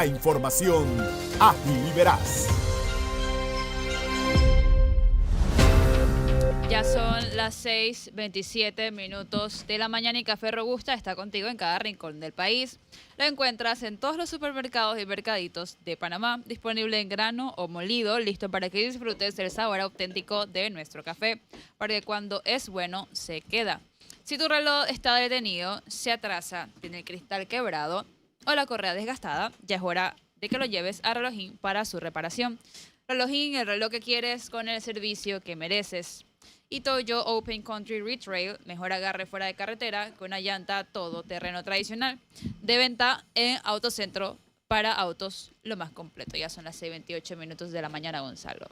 La información ágil y veraz. Ya son las 6:27 de la mañana y Café Robusta está contigo en cada rincón del país. Lo encuentras en todos los supermercados y mercaditos de Panamá, disponible en grano o molido, listo para que disfrutes del sabor auténtico de nuestro café, porque cuando es bueno, se queda. Si tu reloj está detenido, se atrasa, tiene el cristal quebrado o la correa desgastada, ya es hora de que lo lleves a Relojín para su reparación. Relojín, el reloj que quieres con el servicio que mereces. Y Toyo Open Country Retrail, mejor agarre fuera de carretera con una llanta todoterreno tradicional. De venta en Autocentro para autos lo más completo. Ya son las 6:28 de la mañana, Gonzalo.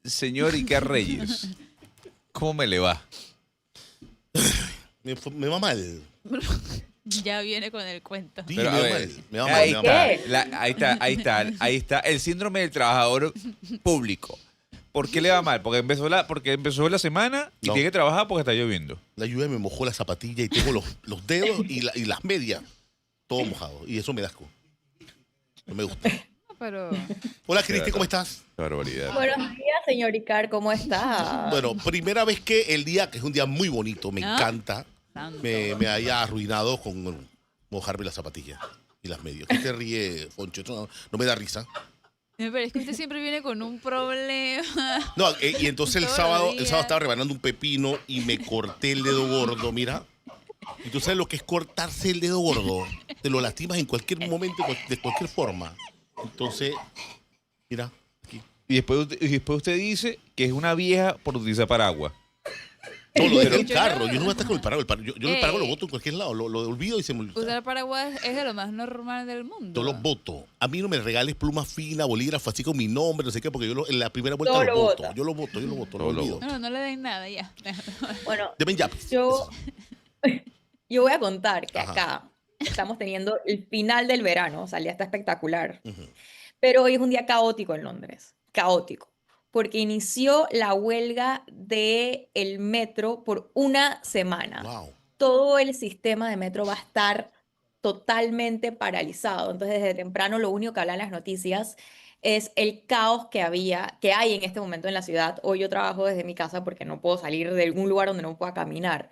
Señor Iker Reyes, ¿cómo me le va? Me va mal. Ya viene con el cuento. Sí, Pero, me a va ver, mal. Me va mal. ahí me va mal. está, ahí está. El síndrome del trabajador público. ¿Por qué le va mal? Porque empezó la semana y No. tiene que trabajar porque está lloviendo. La lluvia me mojó la zapatilla y tengo los dedos y las medias todo mojado. Y eso me da asco. No me gusta. Pero Hola, Cristi, ¿cómo estás? Qué barbaridad. Buenos días, señor Icar, ¿cómo está? Bueno, primera vez que el día, que es un día muy bonito, me Ah. encanta, santo. me haya arruinado con mojarme las zapatillas y las medias. ¿Qué te ríe, Foncho? Eso no me da risa. Pero es que usted siempre viene con un problema. No, y entonces el Todos sábado los días. estaba rebanando un pepino y me corté el dedo gordo, mira. Y tú sabes lo que es cortarse el dedo gordo. Te lo lastimas en cualquier momento, de cualquier forma. Entonces, mira, aquí. Y después usted dice que es una vieja por utilizar paraguas. No, lo dejé en el Yo carro. no. Yo no voy a estar con el paraguas. Yo el paraguas lo Ey. boto en cualquier lado. Lo olvido y se me olvida. Usar paraguas es de lo más normal del mundo. Yo los voto. A mí no me regales pluma fina, bolígrafo, así con mi nombre, no sé qué, porque yo en la primera vuelta Todo lo lo voto. bota. Yo lo voto, lo Todo lo olvido. No, no le den nada ya. Bueno, Deben yapis. yo voy a contar que Ajá. acá estamos teniendo el final del verano, o sea, el día está espectacular, Ujú. pero hoy es un día caótico en Londres, caótico, porque inició la huelga del metro por una semana. Wow. Todo el sistema de metro va a estar totalmente paralizado. Entonces, desde temprano lo único que hablan las noticias es el caos que hay en este momento en la ciudad. Hoy yo trabajo desde mi casa porque no puedo salir de algún lugar donde no pueda caminar.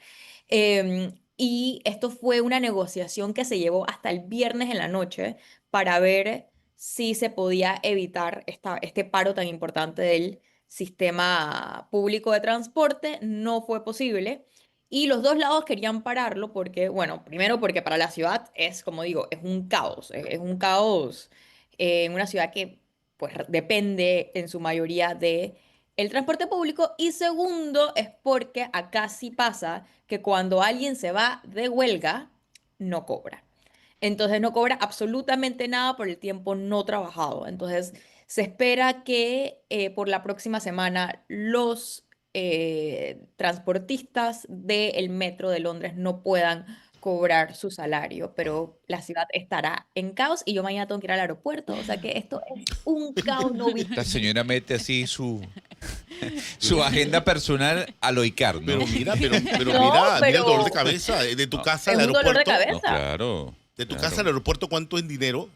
Y esto fue una negociación que se llevó hasta el viernes en la noche para ver si se podía evitar este paro tan importante del sistema público de transporte. No fue posible. Y los dos lados querían pararlo porque, bueno, primero porque para la ciudad es, como digo, es un caos, es un caos en una ciudad que pues depende en su mayoría de el transporte público. Y segundo es porque acá sí pasa que cuando alguien se va de huelga, no cobra. Entonces no cobra absolutamente nada por el tiempo no trabajado. Entonces se espera que por la próxima semana los transportistas del metro de Londres no puedan cobrar su salario, pero la ciudad estará en caos y yo mañana tengo que ir al aeropuerto. O sea que esto es un caos no visto. La señora mete así su agenda personal a lo Icar, ¿no? Pero mira, pero No, mira el pero- dolor de cabeza. De tu casa Es al un dolor de aeropuerto. cabeza. No, claro. De tu claro. casa al aeropuerto, ¿cuánto en dinero?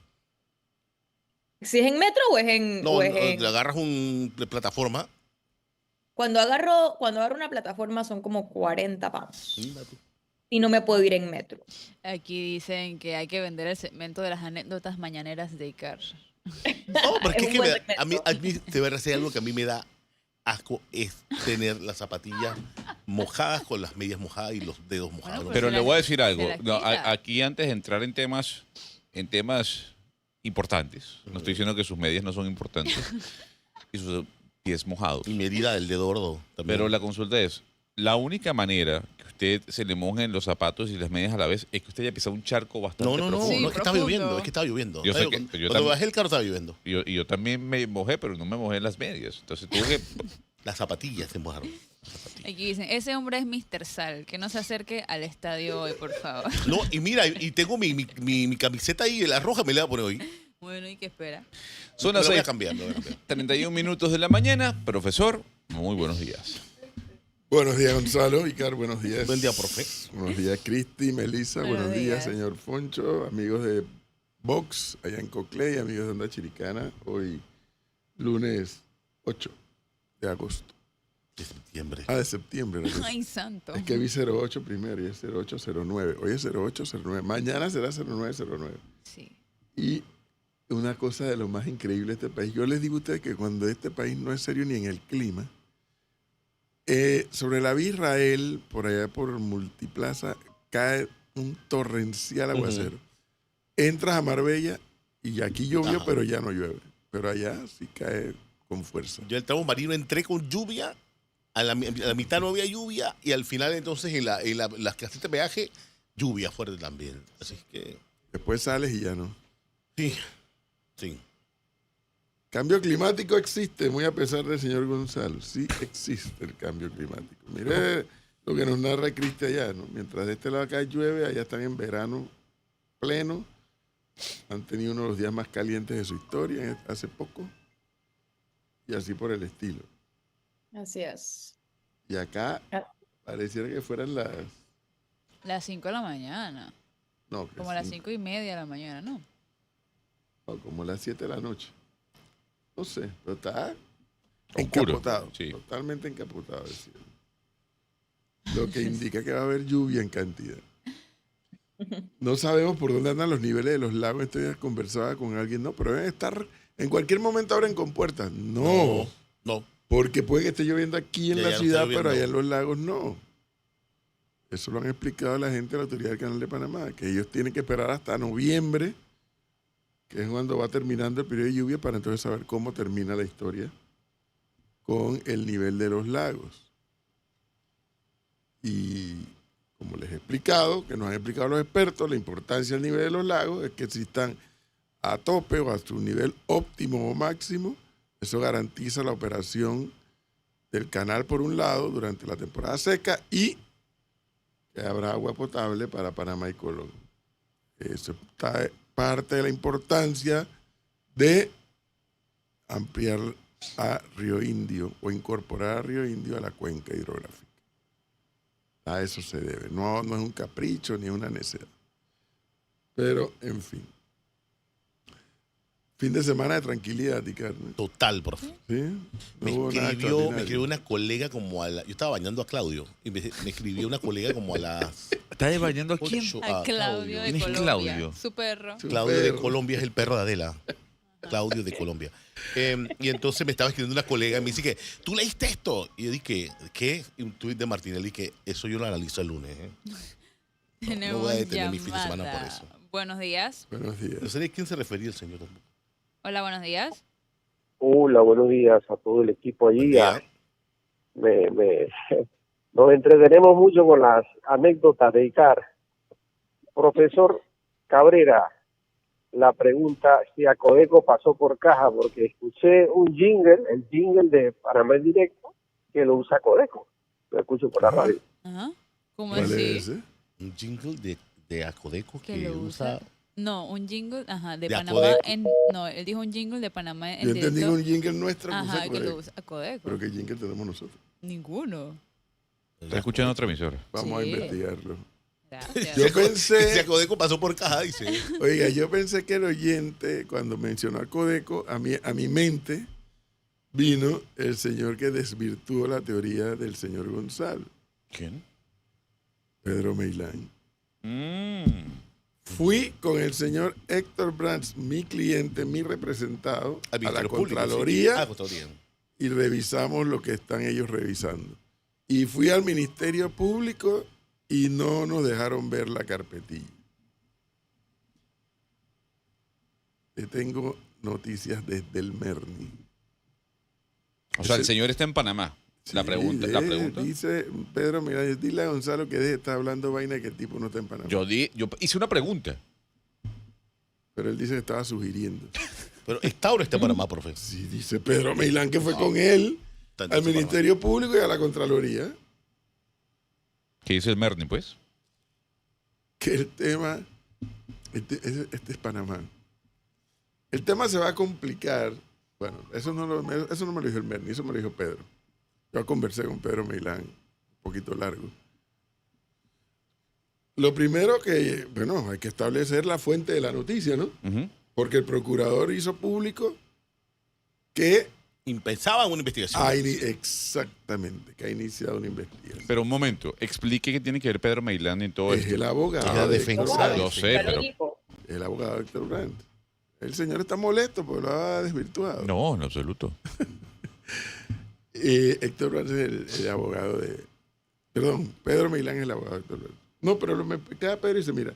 Si es en metro o es en... No, o es en- le agarras una plataforma. Cuando agarro una plataforma son como 40 pounds Mira tú. y no me puedo ir en metro. Aquí dicen que hay que vender el segmento de las anécdotas mañaneras de Icar. No, porque Es es un que buen a mí te voy a decir algo que a mí me da asco, es tener las zapatillas mojadas con las medias mojadas y los dedos mojados. pues Pero se le la- voy a decir se algo. la No, quita. aquí antes de entrar en temas importantes, no estoy diciendo que sus medias no son importantes y sus pies mojados. Y mi herida del dedo gordo también. Pero la consulta es, la única manera que usted se le mojen los zapatos y las medias a la vez es que usted haya pisado un charco bastante no, profundo. Sí, no, es que estaba profundo. lloviendo, es que estaba lloviendo. Yo sé Cuando que- yo cuando también- bajé el carro estaba lloviendo. Y yo también me mojé, pero no me mojé las medias. Entonces tuve que... Las zapatillas se mojaron. Aquí dicen, ese hombre es Mr. Sal, que no se acerque al estadio hoy, por favor. No, y mira, y tengo mi camiseta ahí, la roja me la voy a poner hoy. Bueno, ¿y qué espera? Son Me las la voy a 6:31 cambiar, me la voy a cambiar. de la mañana. Profesor, muy buenos días. Buenos días, Gonzalo. Icar, buenos días. Buen día, profe. Buenos días, Cristi, Melissa. Buenos Buenos días, días. señor Foncho. Amigos de Vox, allá en Coclé, amigos de Onda Chiricana. Hoy, lunes 8 de agosto. De septiembre. Ah, de septiembre. ¿no? Ay, santo. Es que vi 08 primero y es 0809. Hoy es 0809. Mañana será 0909. Sí. Y una cosa de lo más increíble de este país. Yo les digo a ustedes que cuando este país no es serio ni en el clima, sobre la vía Israel, por allá por Multiplaza, cae un torrencial aguacero. Entras a Marbella y aquí llovió, Ajá. pero ya no llueve. Pero allá sí cae con fuerza. Yo el tramo marino entré con lluvia, a la mitad no había lluvia y al final entonces en las clases de peaje, lluvia fuerte también. Así que Después sales y ya no. sí, sí. Cambio climático existe, muy a pesar del señor Gonzalo. Sí existe el cambio climático. Mire lo que nos narra Cristi allá, ¿no? Mientras de este lado acá llueve, allá están en verano pleno. Han tenido uno de los días más calientes de su historia hace poco. Y así por el estilo. Así es. Y acá Ah. pareciera que fueran Las 5 de la mañana. No, que Como a las cinco, 5:30 de la mañana, ¿no? no, como las 7 de la noche. No sé, pero está Oscuro, encapotado. sí. Totalmente encapotado. el cielo. Lo que indica que va a haber lluvia en cantidad. No sabemos por dónde andan los niveles de los lagos. Este día conversaba con alguien. No, pero deben estar en cualquier momento abren compuertas. No, No. porque puede que esté lloviendo aquí en Ya, la ya no ciudad, está pero lloviendo. allá en los lagos no. Eso lo han explicado la gente de la Autoridad del Canal de Panamá, que ellos tienen que esperar hasta noviembre, que es cuando va terminando el periodo de lluvia, para entonces saber cómo termina la historia con el nivel de los lagos. Y como les he explicado, que nos han explicado los expertos, la importancia del nivel de los lagos es que si están a tope o a su nivel óptimo o máximo, eso garantiza la operación del canal por un lado durante la temporada seca y que habrá agua potable para Panamá y Colón. Eso está parte de la importancia de ampliar a Río Indio o incorporar a Río Indio a la cuenca hidrográfica. A eso se debe. No, no es un capricho ni una necedad. Pero, en fin. Fin de semana de tranquilidad, Carmen. Total, profe. ¿Sí? No Me hubo nada escribió extraordinario. una colega como a la... Yo estaba bañando a Claudio y me escribió una colega como a las... ¿Estás bañando a quién? 8, A Claudio de ¿Quién es Colombia. Claudio? Su perro. Su Claudio de perro. Colombia es el perro de Adela. Claudio de Colombia. Y entonces me estaba escribiendo una colega y me dice que, ¿tú leíste esto? Y yo dije, ¿qué? Y un tuit de Martinelli que eso yo lo analizo el lunes. No voy a detener mi fin de semana por eso. Buenos días. Buenos días. No sé de quién se refería el señor tampoco. Hola, buenos días. Hola, buenos días a todo el equipo Buen allí. día. Nos entretenemos mucho con las anécdotas de Icar. Profesor Cabrera, la pregunta si a Codeco pasó por caja, porque escuché un jingle, el jingle de Panamá en Directo, que lo usa Codeco. Lo escucho por la radio. Ajá. ¿Cómo ¿Cuál así? es ese? Un jingle de Acodeco Que que lo usa... usa. No, un jingle, ajá, de De Panamá Acodeco. no, él dijo un jingle de Panamá en Yo entendí directo. un jingle nuestro que usa Ajá, que Codeco. lo usa Codeco. Pero ¿qué jingle tenemos nosotros? Ninguno. Está escuchando otra emisora. Vamos a Sí. investigarlo. Gracias. Yo Si pensé, Acodeco pasó por caja, dice. oiga, yo pensé que el oyente, cuando mencionó a Codeco, a mi mente vino el señor que desvirtuó la teoría del señor Gonzalo, ¿Quién? Pedro Meilán. Fui con el señor Héctor Brands, mi cliente, mi representado, Al a la Ministerio Público, sí. Contraloría Ah, Contraloría. y revisamos lo que están ellos revisando. Y fui al Ministerio Público y no nos dejaron ver la carpetilla. Te tengo noticias desde el Merni. O sea, el señor está en Panamá. La Sí, pregunta. Dice Pedro, mira, dile a Gonzalo que deje de estar hablando vaina que el tipo no está en Panamá. Yo hice una pregunta. Pero él dice que estaba sugiriendo. Pero está o no está en Panamá, profe. Sí, dice Pedro Meilán que fue con él Está en al Panamá. Ministerio Público y a la Contraloría. ¿Qué dice el Merni, pues? Que el tema, este es Panamá. El tema se va a complicar. Bueno, eso no me lo dijo el Merni, eso me lo dijo Pedro. Yo conversé con Pedro Meilán poquito largo. Lo primero que, bueno, hay que establecer la fuente de la noticia, ¿no? Ujú. Porque el procurador hizo público que Empezaba una investigación. exactamente, que ha iniciado una investigación. Pero un momento, explique qué tiene que ver Pedro Meilán en todo Es esto. el abogado. Es la de defensa Héctor de- Brandt. Lo sé, pero... El abogado de Héctor Brandt. El señor está molesto porque lo ha desvirtuado. No, en absoluto. Héctor Brandt es el abogado de... Perdón, Pedro Meilán es el abogado de Héctor Brandt. No, pero me queda Pedro y dice, mira,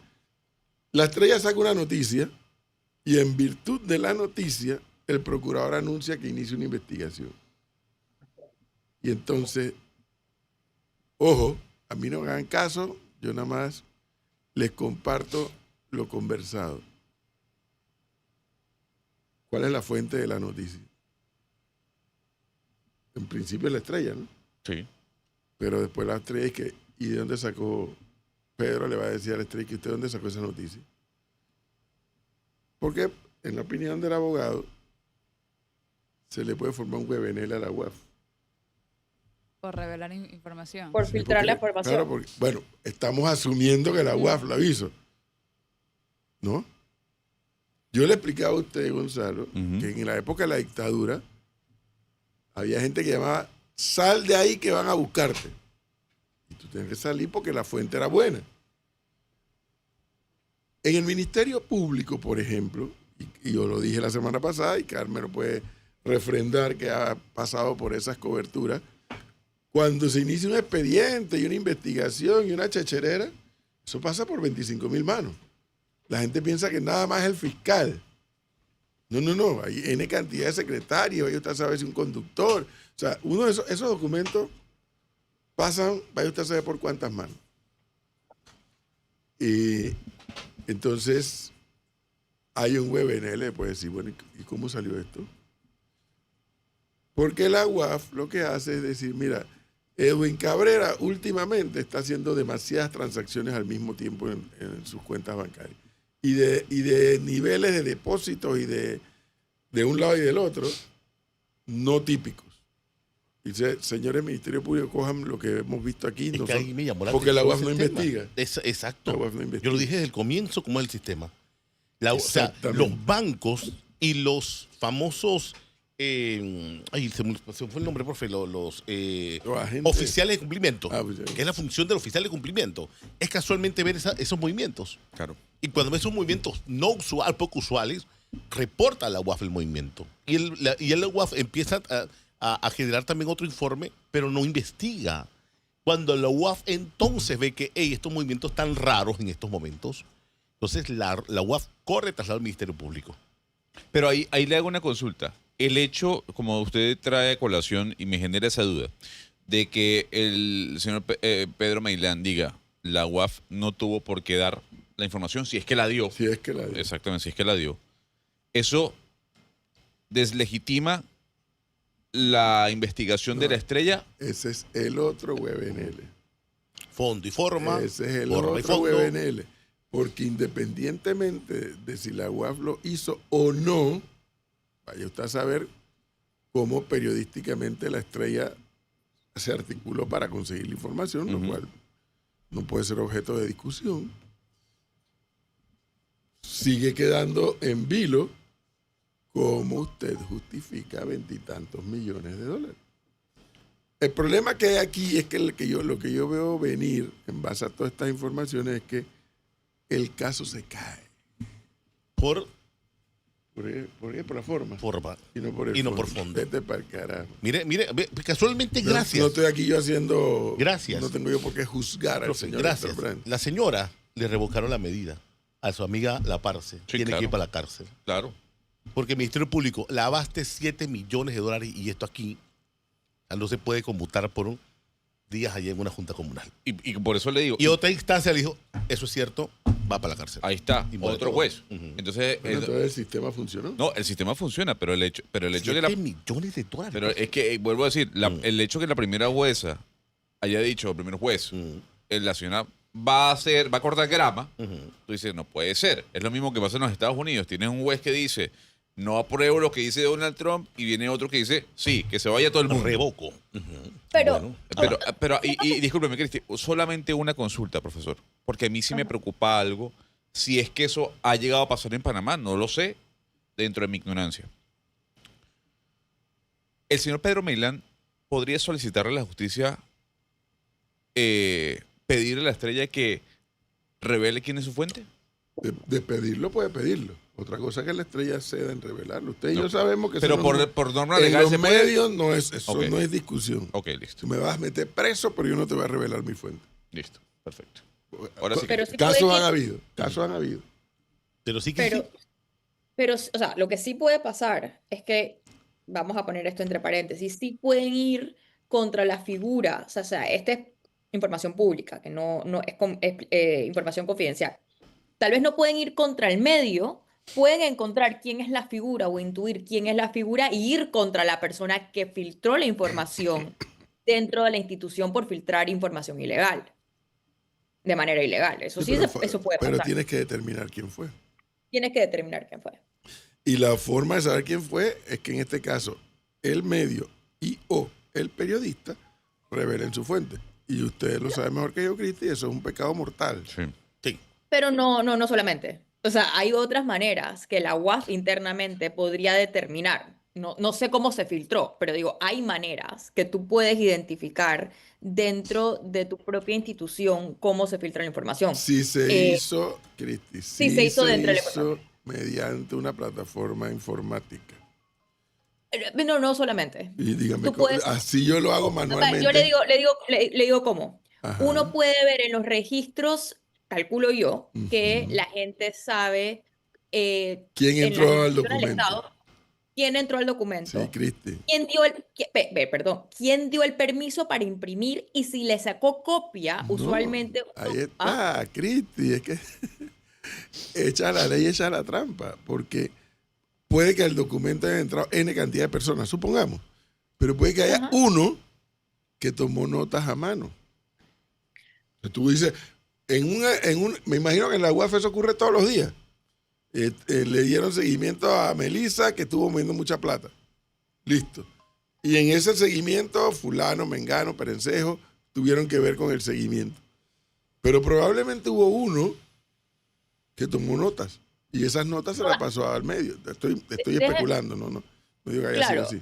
la Estrella saca una noticia y en virtud de la noticia, el procurador anuncia que inicia una investigación. Y entonces, ojo, a mí no me hagan caso, yo nada más les comparto lo conversado. ¿Cuál es la fuente de la noticia? En principio es la Estrella, ¿no? Sí. Pero después la Estrella es que, ¿y de dónde sacó? Pedro le va a decir a la Estrella que usted dónde sacó esa noticia. Porque, en la opinión del abogado, se le puede formar un huevenel a la UAF. Por revelar información. Por Sí, filtrar la porque- información. Claro, porque, bueno, estamos asumiendo que la UAF lo hizo. ¿No? Yo le explicaba a usted, Gonzalo, Ujú. que en la época de la dictadura había gente que llamaba, sal de ahí que van a buscarte. Y tú tienes que salir porque la fuente era buena. En el Ministerio Público, por ejemplo, y yo lo dije la semana pasada, y Carmen lo puede refrendar que ha pasado por esas coberturas, cuando se inicia un expediente y una investigación y una chacherera, eso pasa por 25.000 manos. La gente piensa que nada más es el fiscal. No. Hay N cantidad de secretarios, ahí usted sabe si un conductor. O sea, uno de esos documentos pasan, vaya usted a saber por cuántas manos. Y entonces hay un WebNL, puede decir, bueno, ¿y cómo salió esto? Porque la UAF lo que hace es decir, mira, Edwin Cabrera últimamente está haciendo demasiadas transacciones al mismo tiempo en sus cuentas bancarias. Y de niveles de depósitos y de un lado y del otro, no típicos. Dice, señores Ministerio Público, cojan lo que hemos visto aquí. Es no que son- ahí me llamó la porque la atención UAF no ese tema. investiga. Exacto. La UAF no investiga. Yo lo dije desde el comienzo cómo es el sistema. O sea, Exactamente. los bancos y los famosos... se fue el nombre, profe. Los agentes. oficiales de cumplimiento. Ah, pues, que es la función del oficial de cumplimiento. Es casualmente ver esos movimientos. Claro. Y cuando ve esos movimientos no usuales, poco usuales, reporta a la UAF el movimiento. Y el UAF empieza a generar también otro informe, pero no investiga. Cuando la UAF entonces ve que estos movimientos están raros en estos momentos, entonces la UAF corre tras al Ministerio Público. Pero ahí le hago una consulta. El hecho, como usted trae a colación y me genera esa duda, de que el señor Pedro Meilán diga, la UAF no tuvo por qué dar la información, si es que la dio. Si es que la dio. Exactamente, si es que la dio. Eso deslegitima la investigación de la Estrella. Ese es el otro WebNL. Fondo y forma. Ese es el forma y otro fondo. WebNL. Porque independientemente de si la UAF lo hizo o no, vaya usted a saber cómo periodísticamente la Estrella se articuló para conseguir la información, lo cual no puede ser objeto de discusión. Sigue quedando en vilo cómo usted justifica 20 y tantos millones de dólares. El problema que hay aquí es que lo que yo veo venir en base a todas estas informaciones es que el caso se cae. Por Por la forma. forma. Y no por el Y no por fondo. Vete pa'l carajo. Mire, casualmente, No gracias. estoy aquí yo haciendo... Gracias. No tengo yo por qué juzgar al Profe, señor gracias. Héctor Brandt. La señora le revocaron la medida a su amiga La Parce. Sí, Tiene claro. que ir para la cárcel. Claro. Porque el Ministerio Público lavaste 7 millones de dólares y esto aquí no se puede computar por días allá en una junta comunal. Y por eso le digo, Y otra instancia le dijo, eso es cierto, va para la cárcel. ahí está, Y muere otro todo. juez. Ujú. Entonces, Bueno, entonces el sistema funcionó. no, el sistema funciona, pero el hecho que 7 millones de dólares. pero es que, vuelvo a decir, el hecho que la primera jueza haya dicho, el primer juez, Ujú, la señora va a cortar grama, ujú. tú dices, no puede ser. Es lo mismo que pasa en los Estados Unidos. Tienes un juez que dice, no apruebo lo que dice Donald Trump, y viene otro que dice, sí, que se vaya todo el mundo. Revoco. Pero, Bueno, Y discúlpeme, Cristi, solamente una consulta, profesor, porque a mí sí me preocupa algo, si es que eso ha llegado a pasar en Panamá, no lo sé, dentro de mi ignorancia. El señor Pedro Meilán podría solicitarle a la justicia, pedirle a la estrella que revele quién es su fuente. De pedirlo, puede pedirlo. Otra cosa es que la estrella ceda en revelarlo. Usted y yo sabemos que Pero eso no- por norma en legal los se puede. medios no es, eso Ok. no es discusión. Ok, listo. Tú me vas a meter preso, pero yo no te voy a revelar mi fuente. Listo. Perfecto. Ahora sí. pero sí Casos puede han que- habido, casos han habido. pero sí que pero, o sea, lo que sí puede pasar es que, vamos a poner esto entre paréntesis, sí pueden ir contra la figura, o sea, esta es información pública, que no es, información confidencial. Tal vez no pueden ir contra el medio, pueden encontrar quién es la figura o intuir quién es la figura y ir contra la persona que filtró la información dentro de la institución por filtrar información ilegal, de manera ilegal. Eso sí, eso puede pero pasar. tienes que determinar quién fue. Tienes que determinar quién fue. Y la forma de saber quién fue es que en este caso el medio y o el periodista revelen su fuente. Y ustedes lo saben mejor que yo, Cristi, eso es un pecado mortal. Sí. Pero no solamente. O sea, hay otras maneras que la UAF internamente podría determinar. No sé cómo se filtró, pero digo, hay maneras que tú puedes identificar dentro de tu propia institución cómo se filtra la información. Si se hizo, Cristi, sí se hizo dentro de la información. mediante una plataforma informática. No solamente. Y dígame, Tú puedes- así yo lo hago O sea, manualmente. yo le digo cómo. Ajá. Uno puede ver en los registros, calculo yo, que Ujú. la gente sabe ¿Quién en las entró al instituciones del documento? Estado quién entró al documento. Sí, Cristi. ¿Quién dio quién dio el permiso para imprimir y si le sacó copia, No, usualmente. ahí está, Cristi. Es que echa la ley, echa la trampa. Porque puede que al documento haya entrado N cantidad de personas, supongamos. Pero puede que haya Ajá. uno que tomó notas a mano. Entonces tú dices, me imagino que en la UAF eso ocurre todos los días. Le dieron seguimiento a Melissa, que estuvo moviendo mucha plata. Listo. Y en ese seguimiento, fulano, mengano, perencejo, tuvieron que ver con el seguimiento. Pero probablemente hubo uno que tomó notas. Y esas notas se las pasó al medio. Estoy especulando, no digo que haya Claro. sido así.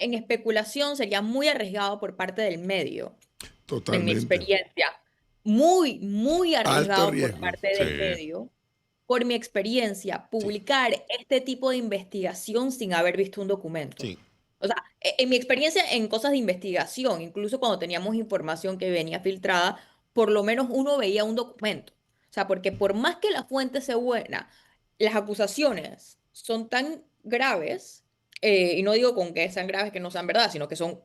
En especulación sería muy arriesgado por parte del medio, en mi Totalmente. experiencia. Muy arriesgado por riesgo. parte del Sí. medio. Por mi experiencia, publicar este tipo de investigación sin haber visto un documento. sí. O sea, en mi experiencia en cosas de investigación, incluso cuando teníamos información que venía filtrada, por lo menos uno veía un documento. O sea, porque por más que la fuente sea buena, las acusaciones son tan graves, y no digo con que sean graves que no sean verdad, sino que son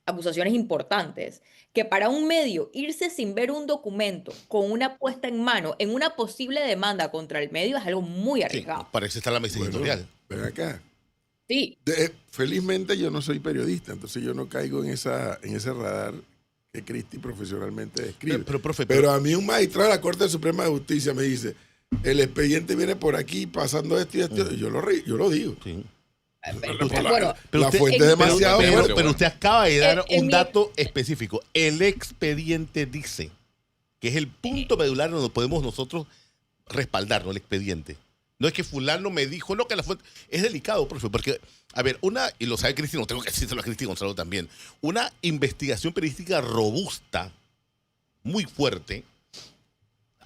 acusaciones importantes, que para un medio irse sin ver un documento con una puesta en mano en una posible demanda contra el medio es algo muy Sí, arriesgado. para eso está la mesa Bueno, editorial. ven acá. Sí, Felizmente yo no soy periodista, entonces yo no caigo en ese radar que Cristi profesionalmente describe. Pero, profe, Pero a mí un magistrado de la Corte Suprema de Justicia me dice, el expediente viene por aquí pasando esto y esto, y yo lo digo. sí. bueno, Pero la usted- fuente es demasiado pero, fuerte. pero usted acaba de dar En un mi- dato específico. El expediente dice que es el punto medular donde podemos nosotros respaldarnos, el expediente. No es que fulano me dijo, no, que la fuente... Es delicado, profe, porque, a ver, y lo sabe Cristi, no tengo que decírselo a Cristi Gonzalo también, una investigación periodística robusta, muy fuerte,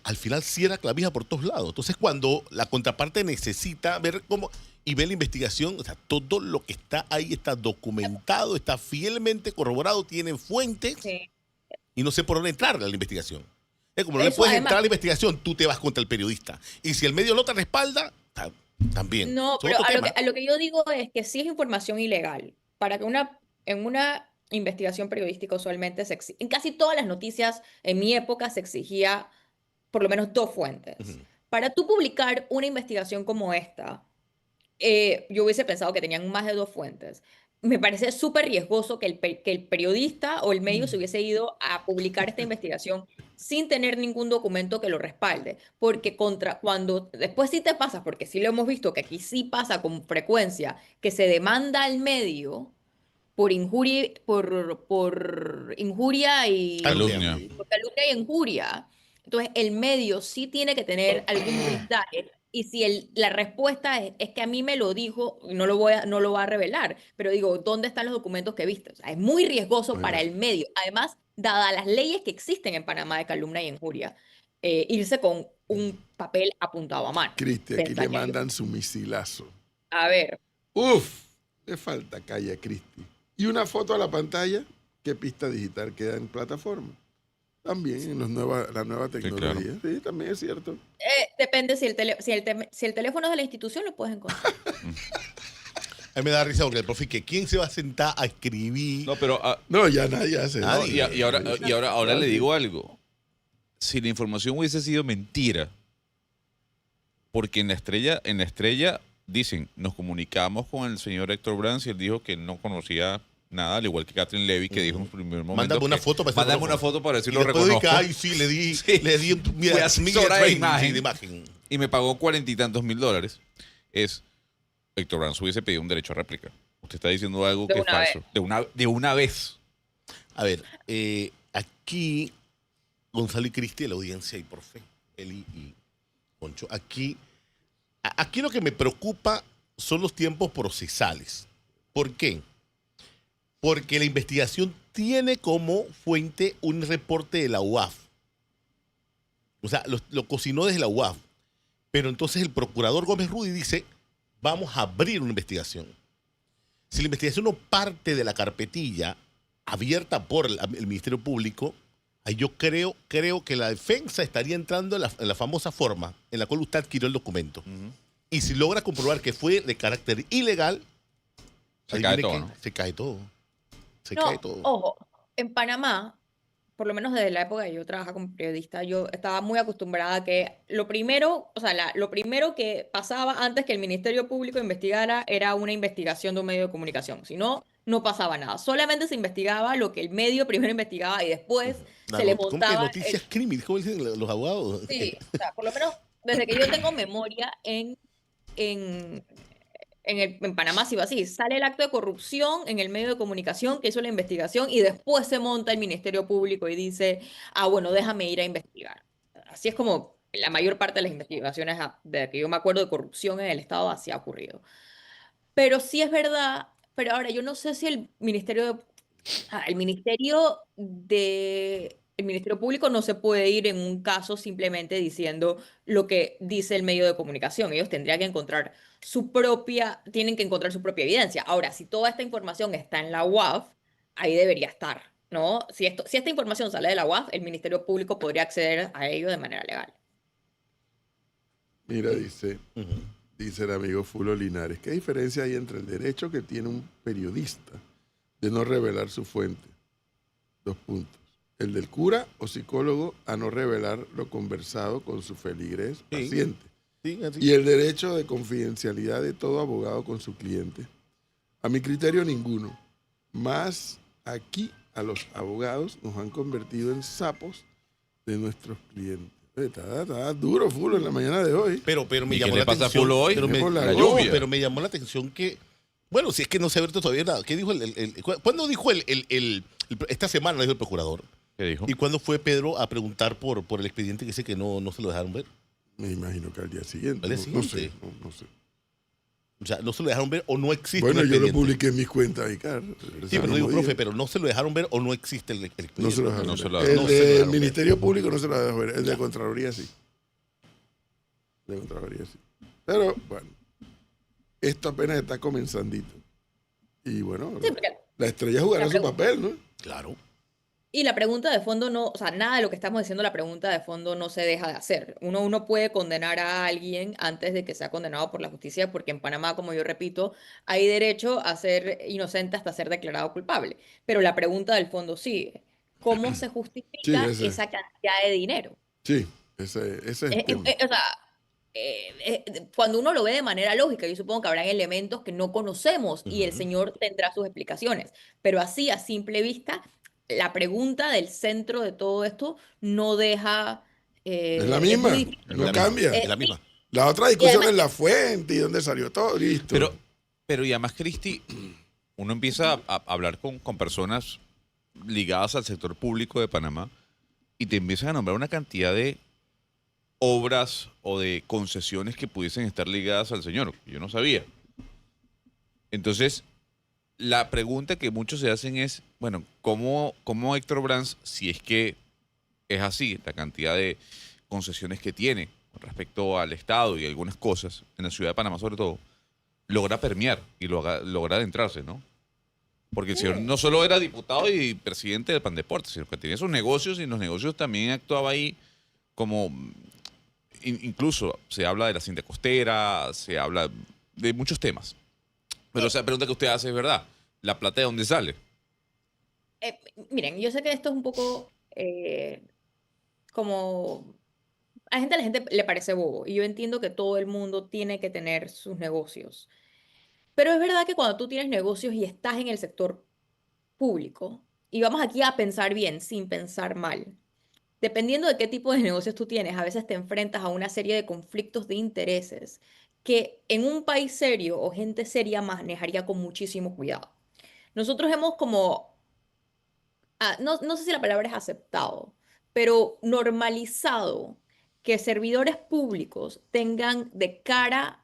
al final cierra clavija por todos lados. Entonces, cuando la contraparte necesita ver cómo... Y ve la investigación, o sea, todo lo que está ahí está documentado, está fielmente corroborado, tiene fuentes sí. y no sé por dónde entrar a la investigación. Es como no le Eso, puedes además- entrar a la investigación, tú te vas contra el periodista. Y si el medio no te respalda, también. No, Es pero otro tema. a lo que yo digo es que si es información ilegal, para que en una investigación periodística usualmente en casi todas las noticias en mi época se exigía por lo menos 2 fuentes. Ujú. Para tú publicar una investigación como esta, yo hubiese pensado que tenían más de 2 fuentes. me parece súper riesgoso que que el periodista o el medio se hubiese ido a publicar esta investigación sin tener ningún documento que lo respalde, porque cuando después sí te pasa, porque sí lo hemos visto que aquí sí pasa con frecuencia, que se demanda al medio por injuria Calumnia. por calumnia y injuria. Entonces, el medio sí tiene que tener algún blindaje. Y si la respuesta es que a mí me lo dijo, y no lo va a revelar, pero digo, ¿dónde están los documentos que viste? O sea, es muy riesgoso Bueno. para el medio. Además, dadas las leyes que existen en Panamá de calumnia y injuria, irse con un papel apuntado a mano. Cristi, aquí le Pensaría yo. mandan su misilazo. A ver, Uf, le falta calle a Cristi. Y una foto a la pantalla, ¿qué pista digital queda en plataforma? También en la nueva tecnología. Sí, también es cierto. depende si el teléfono es de la institución, lo puedes encontrar. A mí me da risa porque el profe, que ¿quién se va a sentar a escribir? No, pero No, ya nadie hace no, eso. ahora le digo algo. Si la información hubiese sido mentira, porque en la estrella dicen, nos comunicamos con el señor Héctor Brands y él dijo que no conocía nada, al igual que Catherine Levy, que dijo en su primer momento. Mándame una foto para Mándame una foto para decir Y lo después de reconozco. que, ay, sí, le di Fui asesora de training, imagen. sí, de imagen. Y me pagó $40 y tantos mil. Es, Héctor Brands hubiese pedido un derecho a réplica. Usted está diciendo algo De que es una falso. De una vez. A ver, aquí Gonzalo y Cristi, la audiencia y por fe, Eli y Poncho, aquí lo que me preocupa son los tiempos procesales. ¿Por qué? Porque la investigación tiene como fuente un reporte de la UAF. O sea, lo cocinó desde la UAF. Pero entonces el procurador Gómez Rudy dice, vamos a abrir una investigación. Si la investigación no parte de la carpetilla abierta por el Ministerio Público, ahí yo creo que la defensa estaría entrando en la famosa forma en la cual usted adquirió el documento. Y si logra comprobar que fue de carácter ilegal, Se ahí cae viene todo, que ¿no? se cae todo. Se No, cae todo. ojo, en Panamá, por lo menos desde la época que yo trabajaba como periodista, yo estaba muy acostumbrada a que lo primero que pasaba antes que el Ministerio Público investigara era una investigación de un medio de comunicación. Si no, no pasaba nada. Solamente se investigaba lo que el medio primero investigaba y después se le ¿Cómo que montaba. noticias crimen? ¿Cómo dicen los abogados? Sí, o sea, por lo menos desde que yo tengo memoria en en Panamá sí va así. Sale el acto de corrupción en el medio de comunicación que hizo la investigación y después se monta el Ministerio Público y dice, ah, bueno, déjame ir a investigar. Así es como la mayor parte de las investigaciones de que yo me acuerdo de corrupción en el Estado así ha ocurrido. Pero sí es verdad, pero ahora yo no sé si el Ministerio Público no se puede ir en un caso simplemente diciendo lo que dice el medio de comunicación. Ellos tendrían que encontrar tienen que encontrar su propia evidencia. Ahora, si toda esta información está en la UAF, ahí debería estar, ¿no? Si esta información sale de la UAF, el Ministerio Público podría acceder a ello de manera legal. Mira, dice el amigo Fulo Linares, ¿qué diferencia hay entre el derecho que tiene un periodista de no revelar su fuente? 2 puntos. El del cura o psicólogo a no revelar lo conversado con su feligres paciente. Sí, así. Y el derecho de confidencialidad de todo abogado con su cliente. A mi criterio, ninguno. Más aquí a los abogados nos han convertido en sapos de nuestros clientes. Está duro, Fulo, en la mañana de hoy. Pero me ¿Y llamó qué la le pasa a atención. Fulo hoy? Pero Por la lluvia. pero me llamó la atención que, bueno, si es que no se ha abierto todavía nada. ¿Qué dijo ¿cuándo dijo esta semana dijo el procurador? ¿Qué dijo? ¿Y cuándo fue Pedro a preguntar por el expediente que dice que no se lo dejaron ver? Me imagino que al día siguiente. Al día No siguiente. sé, no sé. O sea, no se lo dejaron ver o no existe Bueno, el yo lo expediente. publiqué en mis cuentas, Ricardo. Sí, pero digo, profe, pero no se lo dejaron ver o no existe el expediente. No se lo dejaron No se ver. lo- El no se lo del dejaron ver. Ministerio Público no se lo dejó ver. El de Contraloría sí. De Contraloría sí. Pero, bueno, esto apenas está comenzandito. Y bueno, Sí, porque la estrella jugará la su pregunta- papel, ¿no? Claro. Y la pregunta de fondo no, o sea, nada de lo que estamos diciendo, la pregunta de fondo no se deja de hacer. Uno puede condenar a alguien antes de que sea condenado por la justicia, porque en Panamá, como yo repito, hay derecho a ser inocente hasta ser declarado culpable. Pero la pregunta del fondo sigue. ¿Cómo se justifica ese. esa cantidad de dinero? Sí, ese es el tema. O sea, cuando uno lo ve de manera lógica, yo supongo que habrán elementos que no conocemos y el Ujú. señor tendrá sus explicaciones, pero así a simple vista, la pregunta del centro de todo esto no deja, Es la es muy misma, difícil. Es no la misma, cambia. es la misma. La otra Y discusión además, es la fuente y dónde salió todo, listo. Pero y además, Cristi, uno empieza a hablar con personas ligadas al sector público de Panamá y te empiezan a nombrar una cantidad de obras o de concesiones que pudiesen estar ligadas al señor. Yo no sabía. Entonces, la pregunta que muchos se hacen es, bueno, ¿cómo Héctor Brands, si es que es así, la cantidad de concesiones que tiene con respecto al Estado y algunas cosas, en la ciudad de Panamá sobre todo, logra permear y logra adentrarse, ¿no? Porque el señor no solo era diputado y presidente del Pandeportes, sino que tenía sus negocios y en los negocios también actuaba ahí como, incluso se habla de la cinta costera, se habla de muchos temas. Pero esa pregunta que usted hace es verdad. ¿La plata de dónde sale? eh, miren, yo sé que esto es un poco como la gente le parece bobo y yo entiendo que todo el mundo tiene que tener sus negocios. Pero es verdad que cuando tú tienes negocios y estás en el sector público, y vamos aquí a pensar bien, sin pensar mal, dependiendo de qué tipo de negocios tú tienes, a veces te enfrentas a una serie de conflictos de intereses que en un país serio o gente seria manejaría con muchísimo cuidado. Nosotros hemos como no sé si la palabra es aceptado, pero normalizado que servidores públicos tengan de cara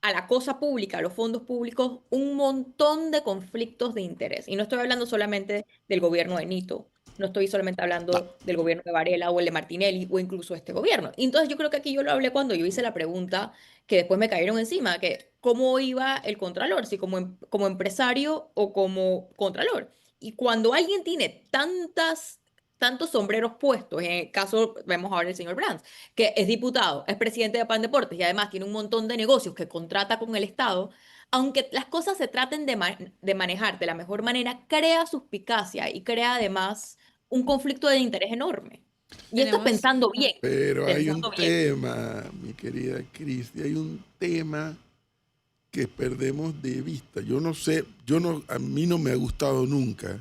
a la cosa pública, a los fondos públicos, un montón de conflictos de interés. Y no estoy hablando solamente del gobierno de Nito, no estoy solamente No. hablando del gobierno de Varela o el de Martinelli o incluso este gobierno. Y entonces yo creo que aquí yo lo hablé cuando yo hice la pregunta que después me cayeron encima, que cómo iba el contralor, si como empresario o como contralor. Y cuando alguien tiene tantos sombreros puestos, en el caso, vemos ahora el señor Brands, que es diputado, es presidente de Pan Deportes y además tiene un montón de negocios que contrata con el Estado, aunque las cosas se traten de manejar de la mejor manera, crea suspicacia y crea además un conflicto de interés enorme. Y esto es Tenemos, pensando bien, Pero hay un pensando bien. tema, mi querida Cristi, hay un tema que perdemos de vista. Yo no sé, a mí no me ha gustado nunca,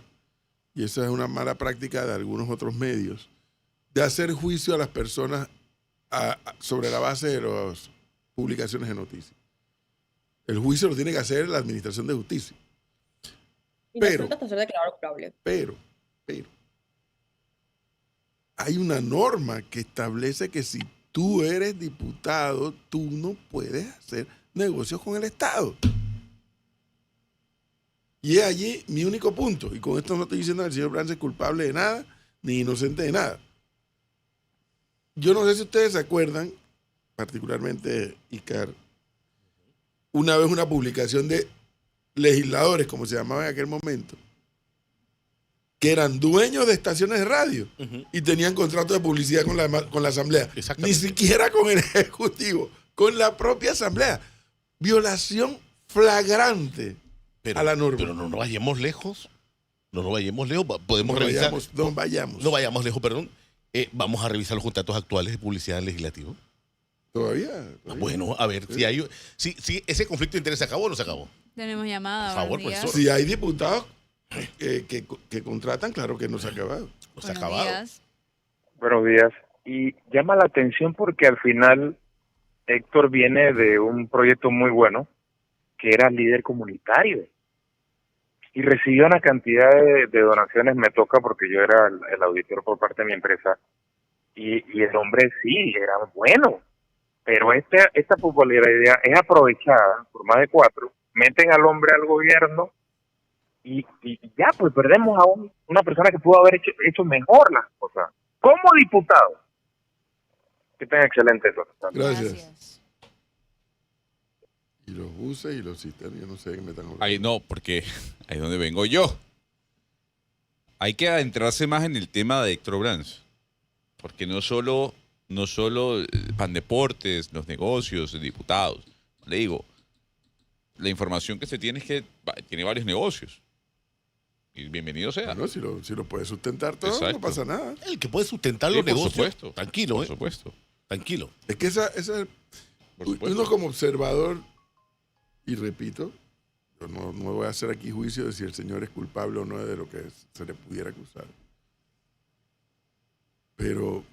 y esa es una mala práctica de algunos otros medios, de hacer juicio a las personas sobre la base de las publicaciones de noticias. El juicio lo tiene que hacer la Administración de Justicia. Y Pero, resulta hasta ser declarado culpable. pero, hay una norma que establece que si tú eres diputado, tú no puedes hacer negocios con el Estado. Y es allí mi único punto. Y con esto no estoy diciendo que el señor Brands es culpable de nada, ni inocente de nada. Yo no sé si ustedes se acuerdan, particularmente Icar, una vez una publicación de legisladores, como se llamaba en aquel momento, que eran dueños de estaciones de radio y tenían contrato de publicidad con la Asamblea. Ni Exactamente. siquiera con el Ejecutivo, con la propia Asamblea. Violación flagrante a la norma. Pero no vayamos lejos. No vayamos lejos. Podemos revisar. No vayamos. No vayamos lejos, perdón. Vamos a revisar los contratos actuales de publicidad en legislativo. Todavía. Bueno, a ver, si ese conflicto de interés se acabó o no se acabó. tenemos llamada. Por favor, buenos días. profesor. Si hay diputados que contratan, claro que no se ha acabado. No se ha Buenos acabado. días. Buenos días. Y llama la atención porque al final Héctor viene de un proyecto muy bueno, que era líder comunitario. Y recibió una cantidad de donaciones, me toca porque yo era el auditor por parte de mi empresa. Y el hombre sí, era bueno. Pero esta popularidad es aprovechada por más de 4, meten al hombre al gobierno y ya, pues perdemos a una persona que pudo haber hecho mejor las cosas. Como diputado. Que tenga excelente todo. Gracias. Y los buses y los sistemas, yo no sé de qué me están hablando. Ahí no, porque ahí es donde vengo yo. Hay que adentrarse más en el tema de Héctor Brands. Porque no solo Pandeportes, los negocios, diputados. Le digo, la información que se tiene es que tiene varios negocios. Y bienvenido sea. Bueno, si lo puede sustentar todo, Exacto. no pasa nada. El que puede sustentar Sí, los por negocios. supuesto. Tranquilo, Por supuesto. tranquilo. Es que por supuesto. Uno como observador, y repito, yo no voy a hacer aquí juicio de si el señor es culpable o no de lo que se le pudiera acusar. Pero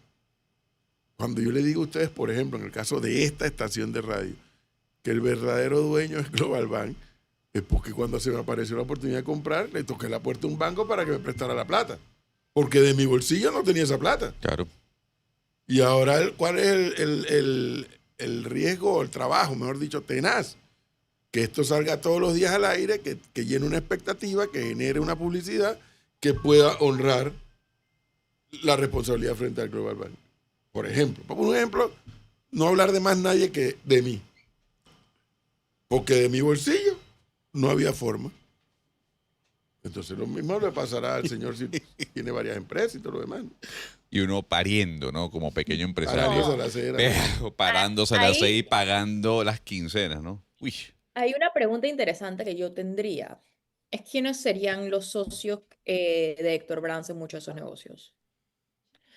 cuando yo le digo a ustedes, por ejemplo, en el caso de esta estación de radio, que el verdadero dueño es Global Bank, es porque cuando se me apareció la oportunidad de comprar, le toqué la puerta a un banco para que me prestara la plata. Porque de mi bolsillo no tenía esa plata. Claro. Y ahora, ¿cuál es el riesgo o el trabajo, mejor dicho, tenaz? Que esto salga todos los días al aire, que llene una expectativa, que genere una publicidad que pueda honrar la responsabilidad frente al Global Bank. Por ejemplo, no hablar de más nadie que de mí. Porque de mi bolsillo no había forma. Entonces lo mismo le pasará al señor si tiene varias empresas y todo lo demás, ¿no? Y uno pariendo, ¿no? Como pequeño empresario. Parándose a la cera. Pero parándose a las Ahí- 6 y pagando las quincenas, ¿no? Uy. Hay una pregunta interesante que yo tendría. Es quiénes serían los socios de Héctor Brands en muchos de esos negocios.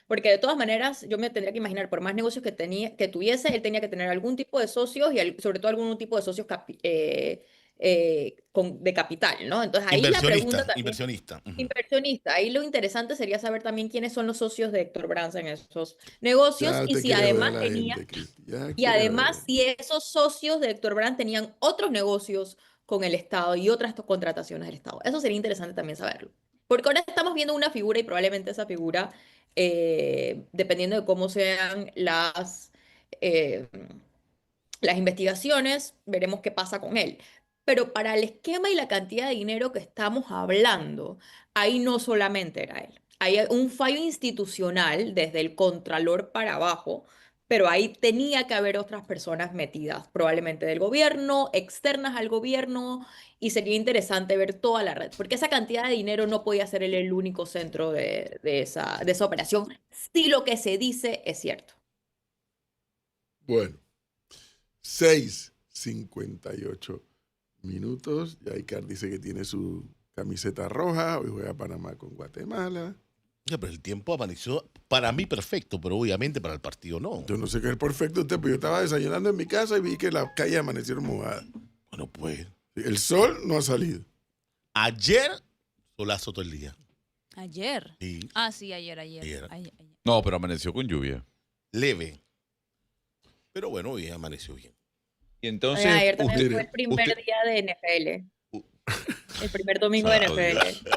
Porque de todas maneras, yo me tendría que imaginar, por más negocios que tuviese, él tenía que tener algún tipo de socios y sobre todo algún tipo de socios de capital, ¿no? Entonces ahí la pregunta también, Inversionista. Ujú. inversionista, ahí lo interesante sería saber también quiénes son los socios de Héctor Brands en esos negocios Ya y te si quiere además joder la tenía, gente, Cristi, ya y quiere además joder. si esos socios de Héctor Brands tenían otros negocios con el Estado y otras contrataciones del Estado. Eso sería interesante también saberlo. Porque ahora estamos viendo una figura y probablemente esa figura, dependiendo de cómo sean eh, las investigaciones, veremos qué pasa con él. Pero para el esquema y la cantidad de dinero que estamos hablando, ahí no solamente era él. Hay un fallo institucional desde el contralor para abajo, pero ahí tenía que haber otras personas metidas, probablemente del gobierno, externas al gobierno, y sería interesante ver toda la red, porque esa cantidad de dinero no podía ser él el único centro de esa operación, si lo que se dice es cierto. Bueno, 6:58 minutos. Ya Icar dice que tiene su camiseta roja. Hoy juega Panamá con Guatemala. Ya, pero el tiempo amaneció para mí perfecto, pero obviamente para el partido no. Yo no sé qué es perfecto usted, pero yo estaba desayunando en mi casa y vi que las calles amanecieron mojadas. Bueno, pues El sol no ha salido. ayer solazo todo el día. Ayer. Sí, Ah, sí, ayer. Ayer. Ayer. No, pero amaneció con lluvia. leve. Pero bueno, hoy amaneció bien. Y entonces, Oigan, ayer también usted- fue el primer usted- día de NFL. Uh. El primer domingo de Santo Dios. NFL.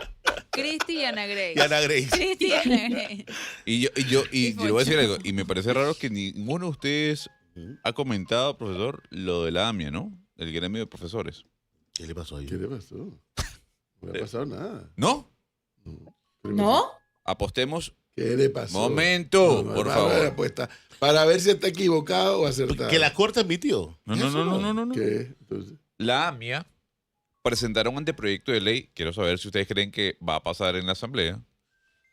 Cristi y Ana Grace. Y Ana Grace. Cristi y Ana Grace. y yo Y le voy a decir Foncho. algo, y me parece raro que ninguno de ustedes ha comentado, profesor, lo de la AMIA, ¿no? El gremio de profesores. ¿Qué le pasó ¿Qué ayer? le pasó? No le ha pasado nada. ¿No? ¿Qué le pasó? ¿No? Apostemos. ¿Qué le pasó? Momento, por vamos a favor. ver la apuesta, para ver si está equivocado o acertado. Que la corte admitió. No, no, Eso no, no, no, no. ¿Qué? Entonces, La AMIA presentaron un anteproyecto de ley, quiero saber si ustedes creen que va a pasar en la Asamblea,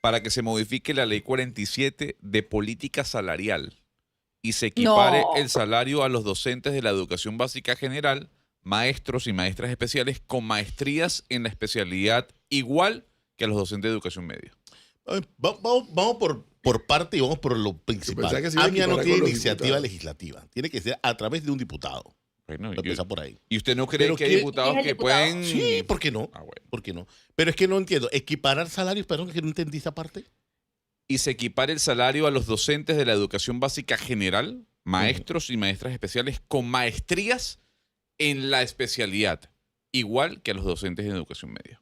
para que se modifique la ley 47 de política salarial y se equipare No. el salario a los docentes de la educación básica general, maestros y maestras especiales con maestrías en la especialidad igual que a los docentes de educación media. Vamos por parte y vamos por lo principal. pensaba que se iba a AMIA no equiparar tiene con los iniciativa diputados. legislativa. Tiene que ser a través de un diputado. Bueno, Para empezar por ahí. ¿y usted no cree Pero que hay ¿quién- diputados quién es que el diputado? pueden...? Sí, ¿por qué no? Ah, bueno. ¿Por qué no? Pero es que no entiendo. ¿Equiparar salarios? Perdón, que no entendí esa parte. Y se equipare el salario a los docentes de la educación básica general, maestros y maestras especiales con maestrías en la especialidad, igual que a los docentes de educación media.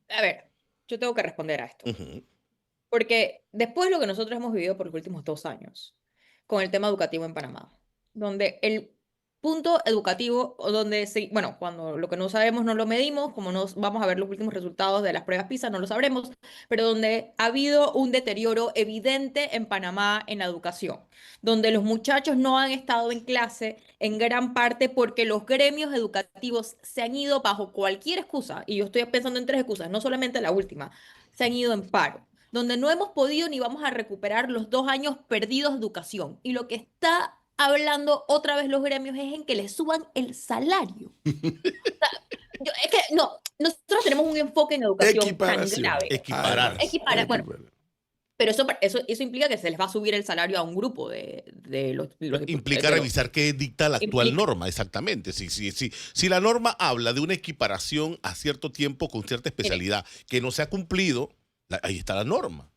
A ver, yo tengo que responder a esto. Ujú. Porque después de lo que nosotros hemos vivido por los últimos 2 años con el tema educativo en Panamá, donde el punto educativo, o donde, bueno, cuando lo que no sabemos no lo medimos, como no vamos a ver los últimos resultados de las pruebas PISA, no lo sabremos, pero donde ha habido un deterioro evidente en Panamá en la educación, donde los muchachos no han estado en clase en gran parte porque los gremios educativos se han ido bajo cualquier excusa, y yo estoy pensando en 3 excusas, no solamente la última, se han ido en paro, donde no hemos podido ni vamos a recuperar los 2 años perdidos de educación. Y lo que está hablando otra vez los gremios es en que les suban el salario. O sea, es que no, nosotros tenemos un enfoque en educación tan Equiparación. grave. Equiparar. Equiparar, bueno, Pero eso implica que se les va a subir el salario a un grupo de los Implica revisar qué dicta la actual norma, exactamente. Si la norma habla de una equiparación a cierto tiempo con cierta especialidad que no se ha cumplido, ahí está la norma.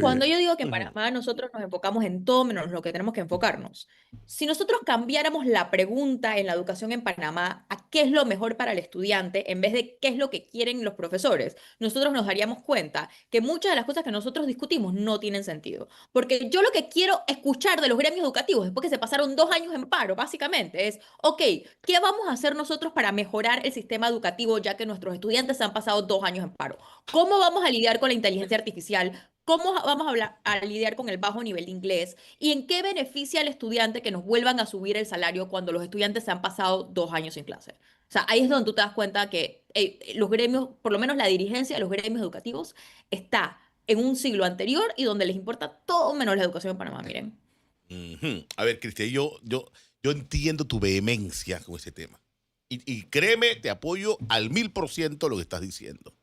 Cuando yo digo que en Panamá nosotros nos enfocamos en todo menos lo que tenemos que enfocarnos, si nosotros cambiáramos la pregunta en la educación en Panamá a qué es lo mejor para el estudiante en vez de qué es lo que quieren los profesores, nosotros nos daríamos cuenta que muchas de las cosas que nosotros discutimos no tienen sentido. Porque yo lo que quiero escuchar de los gremios educativos, después que se pasaron 2 años en paro, básicamente, es, ok, ¿qué vamos a hacer nosotros para mejorar el sistema educativo ya que nuestros estudiantes han pasado 2 años en paro? ¿Cómo vamos a lidiar con la inteligencia artificial? ¿Cómo vamos a lidiar con el bajo nivel de inglés? ¿Y en qué beneficia al estudiante que nos vuelvan a subir el salario cuando los estudiantes se han pasado 2 años sin clase? O sea, ahí es donde tú te das cuenta que los gremios, por lo menos la dirigencia de los gremios educativos, está en un siglo anterior y donde les importa todo menos la educación en Panamá, miren. A ver, Cristian, yo entiendo tu vehemencia con ese tema. Y créeme, te apoyo al 1000% lo que estás diciendo.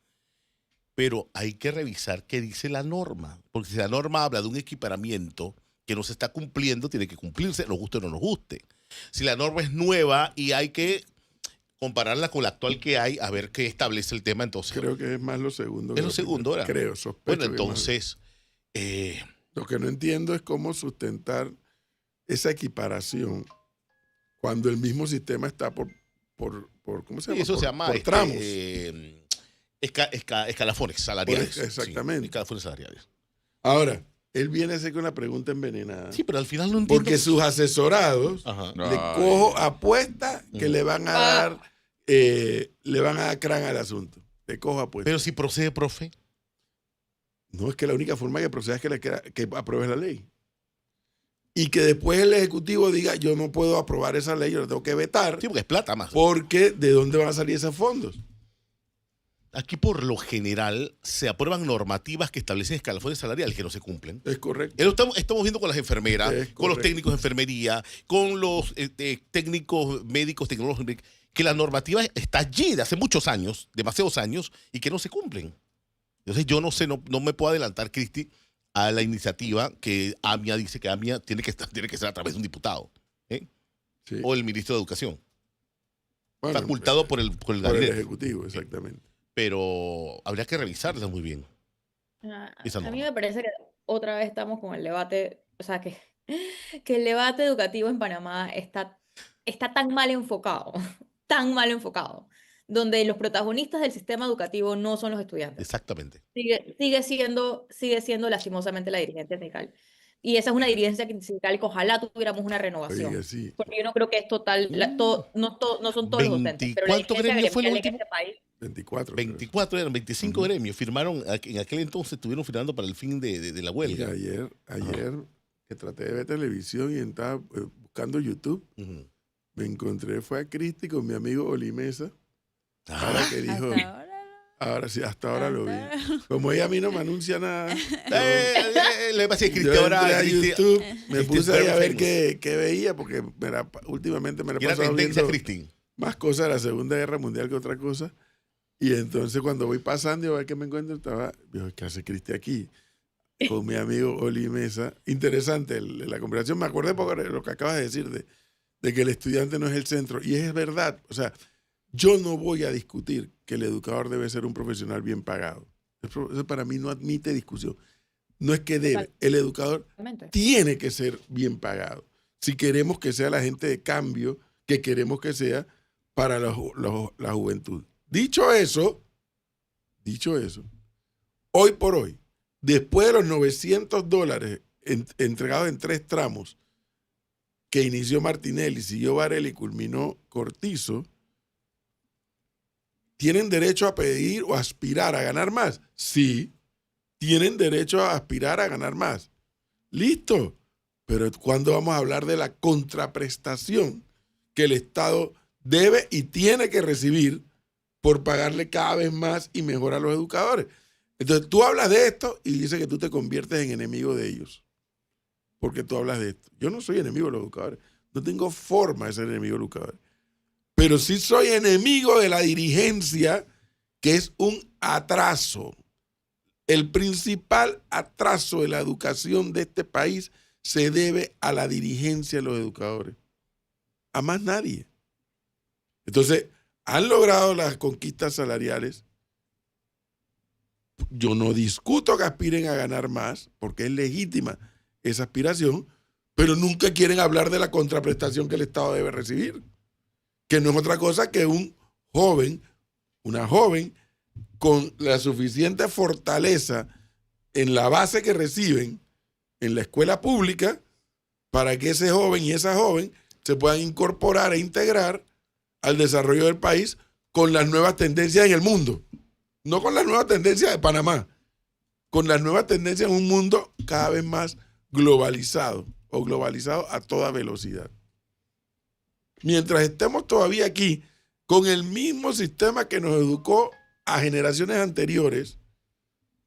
Pero hay que revisar qué dice la norma. Porque si la norma habla de un equiparamiento que no se está cumpliendo, tiene que cumplirse, nos guste o no nos guste. Si la norma es nueva y hay que compararla con la actual que hay, a ver qué establece el tema, entonces. Creo que es más lo segundo. Es lo segundo, ¿verdad? Creo, sospecho. Bueno, entonces. Lo que no entiendo es cómo sustentar esa equiparación cuando el mismo sistema está por ¿cómo se llama? Eso se llama por tramos. Escalafones salariales. Exactamente. Sí, escalafones salariales. Ahora, él viene a hacer con una pregunta envenenada. Sí, pero al final no entiendo. Porque sus asesorados le cojo apuesta que le van a dar crán al asunto. Le cojo apuesta. Pero si procede, profe. No, es que la única forma que proceda es que apruebes la ley. Y que después el Ejecutivo diga, yo no puedo aprobar esa ley, yo la tengo que vetar. Sí, porque es plata más. Porque ¿de dónde van a salir esos fondos? Aquí por lo general se aprueban normativas que establecen escalafones salariales que no se cumplen. Es correcto. Estamos viendo con las enfermeras, con los técnicos de enfermería, con los técnicos médicos, tecnólogos, que la normativa está allí de hace muchos años, demasiados años, y que no se cumplen. Entonces yo no sé, no me puedo adelantar, Cristi, a la iniciativa que AMIA dice que AMIA tiene que ser a través de un diputado, Sí. o el ministro de Educación, Bueno, facultado por el por el gabinete. Ejecutivo, exactamente. Pero habría que revisarla muy bien. Esa A mí norma. me parece que otra vez estamos con el debate, o sea, que el debate educativo en Panamá está tan mal enfocado, tan mal enfocado, donde los protagonistas del sistema educativo no son los estudiantes. Exactamente. Sigue siendo lastimosamente la dirigencia sindical. Y esa es una dirigencia sindical que ojalá tuviéramos una renovación. Oiga, sí. Porque yo no creo que es total, no son todos los docentes. Pero la ¿Cuántos dirigencia gremios fue el gremial en último? este país, 24. 24 eran 25 gremios. Firmaron, en aquel entonces estuvieron firmando para el fin de la huelga. Ayer que traté de ver televisión y estaba buscando YouTube, Ujú. me encontré, fue a Cristi con mi amigo Olimesa. Ahora que dijo, Hasta ahora. ahora sí, hasta ahora lo vi. Hasta- Como ella a mí no me anuncia nada, Le pasa a yo Cristi ahora. entré a Cristi- YouTube, me Cristi puse ahí a ver Very qué veía, porque últimamente me la he Era pasado tendencia, viendo Cristi. más cosas de la Segunda Guerra Mundial que otra cosa. Y entonces cuando voy pasando y a ver qué me encuentro, ¿qué hace Cristi aquí? Con mi amigo Oli Mesa. Interesante la conversación. Me acordé porque lo que acabas de decir de que el estudiante no es el centro. Y es verdad. O sea, yo no voy a discutir que el educador debe ser un profesional bien pagado. Eso para mí no admite discusión. No es que debe. El educador tiene que ser bien pagado. Si queremos que sea la gente de cambio que queremos que sea para la juventud. Dicho eso, hoy por hoy, después de los $900 entregados en 3 tramos que inició Martinelli, siguió Varela y culminó Cortizo, ¿tienen derecho a pedir o aspirar a ganar más? Sí, tienen derecho a aspirar a ganar más. Listo. Pero ¿cuándo vamos a hablar de la contraprestación que el Estado debe y tiene que recibir por pagarle cada vez más y mejor a los educadores? Entonces tú hablas de esto y dices que tú te conviertes en enemigo de ellos. Porque tú hablas de esto. Yo no soy enemigo de los educadores. No tengo forma de ser enemigo de los educadores. Pero sí soy enemigo de la dirigencia, que es un atraso. El principal atraso de la educación de este país se debe a la dirigencia de los educadores. A más nadie. Entonces, han logrado las conquistas salariales. Yo no discuto que aspiren a ganar más, porque es legítima esa aspiración, pero nunca quieren hablar de la contraprestación que el Estado debe recibir, que no es otra cosa que un joven, una joven, con la suficiente fortaleza en la base que reciben en la escuela pública para que ese joven y esa joven se puedan incorporar e integrar al desarrollo del país con las nuevas tendencias en el mundo. No con las nuevas tendencias de Panamá, con las nuevas tendencias en un mundo cada vez más globalizado o globalizado a toda velocidad. Mientras estemos todavía aquí con el mismo sistema que nos educó a generaciones anteriores,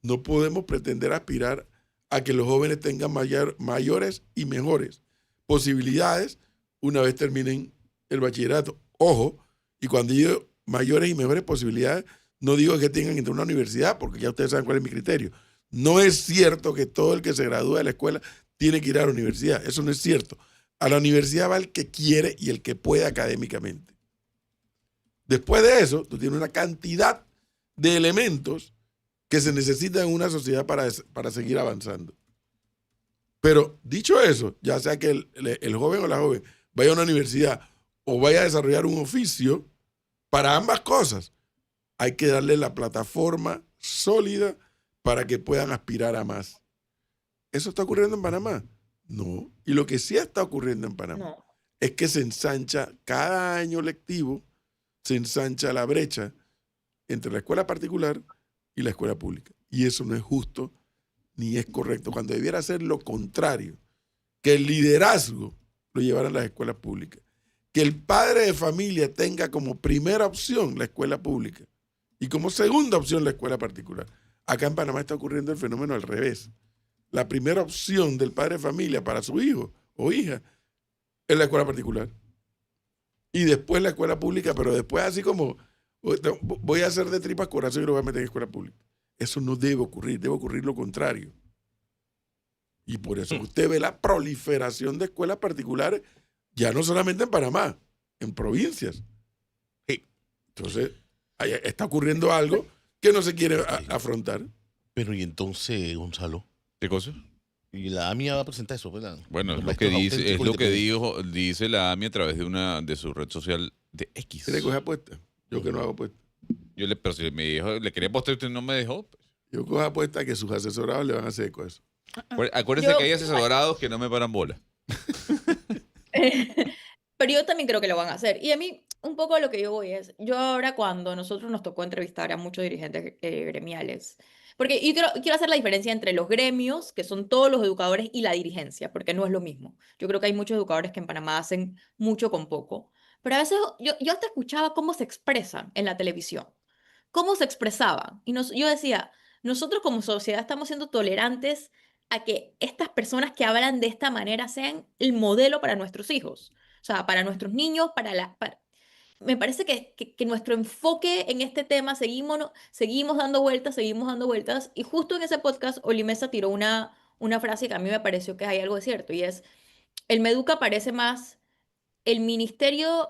no podemos pretender aspirar a que los jóvenes tengan mayores y mejores posibilidades una vez terminen el bachillerato. Ojo, y cuando digo mayores y mejores posibilidades, no digo que tengan que entrar a una universidad, porque ya ustedes saben cuál es mi criterio. No es cierto que todo el que se gradúa de la escuela tiene que ir a la universidad. Eso no es cierto. A la universidad va el que quiere y el que puede académicamente. Después de eso, tú tienes una cantidad de elementos que se necesitan en una sociedad para seguir avanzando. Pero dicho eso, ya sea que el joven o la joven vaya a una universidad o vaya a desarrollar un oficio, para ambas cosas hay que darle la plataforma sólida para que puedan aspirar a más. ¿Eso está ocurriendo en Panamá? No. Y lo que sí está ocurriendo en Panamá No. es que se ensancha cada año lectivo, se ensancha la brecha entre la escuela particular y la escuela pública. Y eso no es justo ni es correcto, cuando debiera ser lo contrario, que el liderazgo lo llevaran las escuelas públicas, que el padre de familia tenga como primera opción la escuela pública y como segunda opción la escuela particular. Acá en Panamá está ocurriendo el fenómeno al revés. La primera opción del padre de familia para su hijo o hija es la escuela particular. Y después la escuela pública, pero después así como voy a hacer de tripas corazón y lo voy a meter en escuela pública. Eso no debe ocurrir lo contrario. Y por eso usted ve la proliferación de escuelas particulares, ya no solamente en Panamá, en provincias. Entonces, ahí está ocurriendo algo que no se quiere afrontar. Pero y entonces, Gonzalo, ¿Qué cosa? y la AMIA va a presentar eso, ¿verdad? Bueno, es Los lo que maestros dice, es auténticos lo que independientes. dice la AMI a través de su red social de X. ¿Quiere coger apuestas? Yo que no hago apuestas. Pero si me dijo, le quería postar, usted no me dejó. Yo cojo apuestas que sus asesorados le van a hacer con eso. Acuérdense Yo- que hay asesorados que no me paran bola. Pero yo también creo que lo van a hacer. Y a mí, un poco a lo que yo voy es, yo ahora cuando nosotros nos tocó entrevistar a muchos dirigentes gremiales, porque yo quiero hacer la diferencia entre los gremios, que son todos los educadores, y la dirigencia, porque no es lo mismo. Yo creo que hay muchos educadores que en Panamá hacen mucho con poco. Pero a veces yo hasta escuchaba cómo se expresan en la televisión, cómo se expresaban. Y yo decía, nosotros como sociedad estamos siendo tolerantes a que estas personas que hablan de esta manera sean el modelo para nuestros hijos. O sea, para nuestros niños, me parece que nuestro enfoque en este tema seguimos dando vueltas, y justo en ese podcast Olimesa tiró una frase que a mí me pareció que hay algo de cierto, y es, el Meduca parece más el Ministerio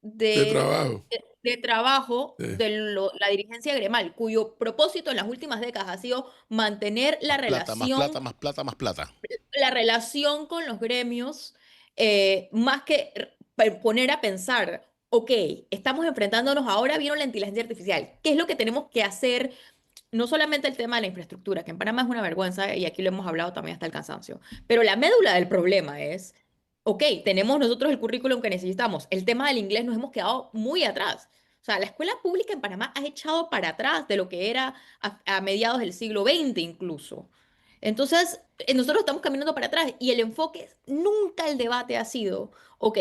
De de, trabajo. de Trabajo Sí. de la dirigencia gremial, cuyo propósito en las últimas décadas ha sido mantener la Plata, más relación plata, más plata, más plata. con los gremios, más que poner a pensar, ok, estamos enfrentándonos ahora, vieron la inteligencia artificial, ¿qué es lo que tenemos que hacer? No solamente el tema de la infraestructura, que en Panamá es una vergüenza y aquí lo hemos hablado también hasta el cansancio, pero la médula del problema es, ok, tenemos nosotros el currículum que necesitamos, el tema del inglés nos hemos quedado muy atrás. O sea, la escuela pública en Panamá ha echado para atrás de lo que era a mediados del siglo XX incluso. Entonces, nosotros estamos caminando para atrás y el enfoque, nunca el debate ha sido, ok,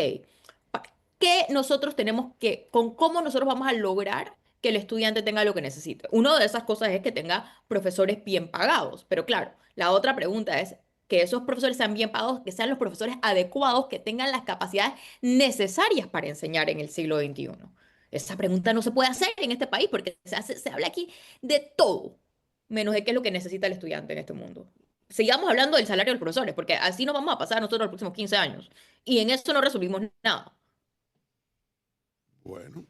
¿qué nosotros tenemos con cómo nosotros vamos a lograr que el estudiante tenga lo que necesite? Una de esas cosas es que tenga profesores bien pagados, pero claro, la otra pregunta es que esos profesores sean bien pagados, que sean los profesores adecuados, que tengan las capacidades necesarias para enseñar en el siglo XXI. Esa pregunta no se puede hacer en este país porque se habla aquí de todo, menos de qué es lo que necesita el estudiante en este mundo. Sigamos hablando del salario de los profesores, porque así nos vamos a pasar nosotros los próximos 15 años. Y en eso no resolvimos nada. Bueno,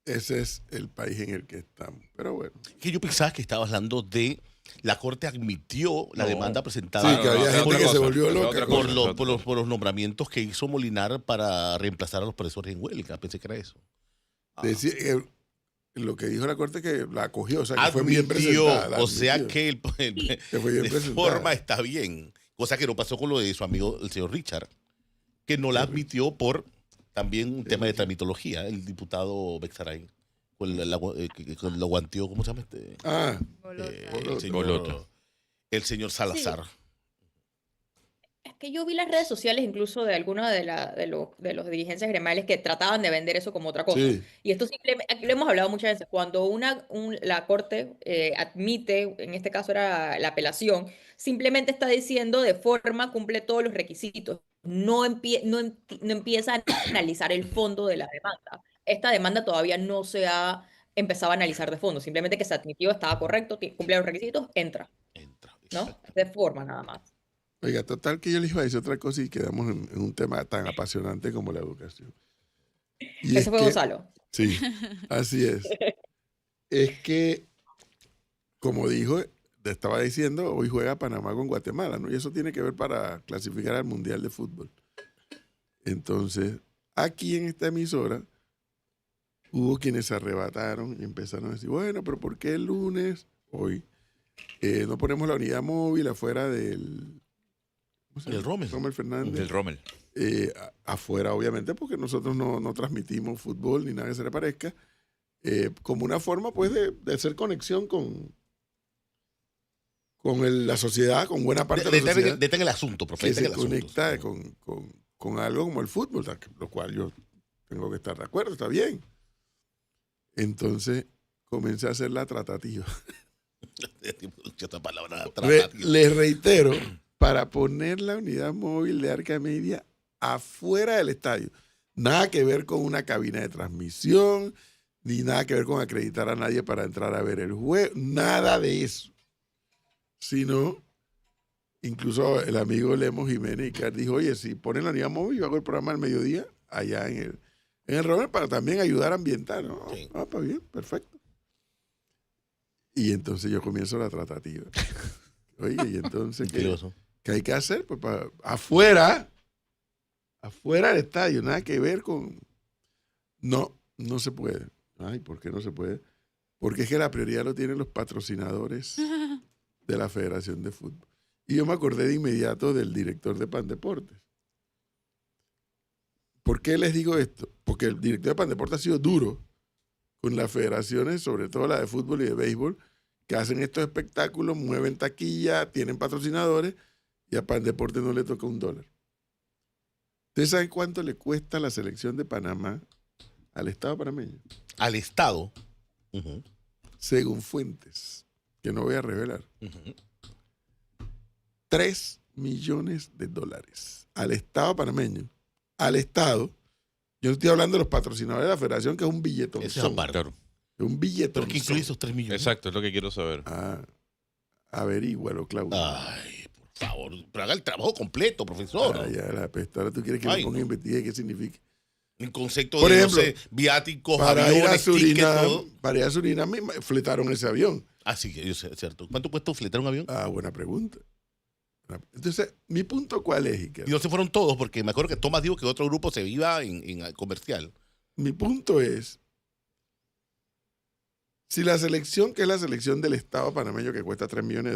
ese es el país en el que estamos. Pero bueno. Que yo pensaba que estaba hablando de la Corte admitió la No. demanda presentada Sí, que había gente que se volvió loca. por los nombramientos que hizo Molinar para reemplazar a los profesores en huelga. Pensé que era eso. Decía, lo que dijo la Corte que la acogió, o sea, que fue bien Admitió, presentada. la o sea admitió. que Que fue bien de presentada. forma está bien. Cosa que no pasó con lo de su amigo, el señor Richard, que no la admitió por también un tema de tramitología, el diputado Bexaray. Que lo guanteó, ¿cómo se llama este? Ah, Boloto. El señor Salazar. Es que yo vi las redes sociales incluso de algunos de los dirigencias gremiales que trataban de vender eso como otra cosa. sí. Y esto simplemente, aquí lo hemos hablado muchas veces, cuando la Corte admite, en este caso era la apelación, simplemente está diciendo de forma cumple todos los requisitos, no empieza a analizar el fondo de la demanda. Esta demanda todavía no se ha empezado a analizar de fondo, simplemente que se admitió, estaba correcto, cumple los requisitos, entra, Entra. ¿no? De forma nada más. Oiga, total que yo les iba a decir otra cosa y quedamos en un tema tan apasionante como la educación. Y Ese fue Gonzalo. Sí, así es. Es que, como dijo, te estaba diciendo, hoy juega Panamá con Guatemala, ¿no? Y eso tiene que ver para clasificar al Mundial de Fútbol. Entonces, aquí en esta emisora, hubo quienes se arrebataron y empezaron a decir, bueno, pero ¿por qué el lunes, hoy, no ponemos la unidad móvil afuera del... ¿cómo se llama? Del Rommel. Rommel Fernández. Del Rommel. Afuera, obviamente, porque nosotros no transmitimos fútbol ni nada que se le parezca, como una forma, pues, de hacer conexión con la sociedad, con buena parte de la sociedad, Detenga el asunto, profe. que se detenga el conecta asunto. con algo como el fútbol, lo cual yo tengo que estar de acuerdo, está bien. Entonces, comencé a hacer la tratativa. Esta palabra, Les reitero, para poner la unidad móvil de Arca Media afuera del estadio. Nada que ver con una cabina de transmisión, ni nada que ver con acreditar a nadie para entrar a ver el juego, nada de eso. Sino, incluso el amigo Lemos Jiménez dijo, oye, si ponen la unidad móvil, yo hago el programa al mediodía allá en el Robert para también ayudar a ambientar. ¿No? Sí. Ah, pues bien, perfecto. Y entonces yo comienzo la tratativa. Oye, y entonces, ¿qué hay que hacer? Pues afuera del estadio, nada que ver con... No se puede. Ay, ¿por qué no se puede? Porque es que la prioridad lo tienen los patrocinadores de la Federación de Fútbol. Y yo me acordé de inmediato del director de Pandeportes. ¿Por qué les digo esto? Porque el director de Pandeportes ha sido duro con las federaciones, sobre todo la de fútbol y de béisbol, que hacen estos espectáculos, mueven taquilla, tienen patrocinadores, y a Pandeportes no le toca $1. ¿Ustedes saben cuánto le cuesta la selección de Panamá al Estado panameño? Al Estado. Según fuentes, que no voy a revelar, $3 millones al Estado panameño. Al Estado, yo no estoy hablando de los patrocinadores de la federación, que es un billetón. Ese es aparte. Claro. Es un billetón. ¿Pero qué incluye esos 3 millones? Exacto, es lo que quiero saber. Averígualo, Claudio. Ay, por favor. Pero haga el trabajo completo, profesor. Ya la pesta. Ahora tú quieres que Ay, me ponga a no. investigar qué significa. En concepto Por de, ejemplo, no sé, viáticos, Para ir a aviones, tickets, Surinam, todo. me fletaron ese avión. Ah, sí, es cierto. ¿Cuánto cuesta fletar un avión? Buena pregunta. Entonces, mi punto cuál es, Iker? Y no se fueron todos, porque me acuerdo que Tomás dijo que otro grupo se iba en comercial. Mi punto es, si la selección, que es la selección del Estado panameño que cuesta $3 millones,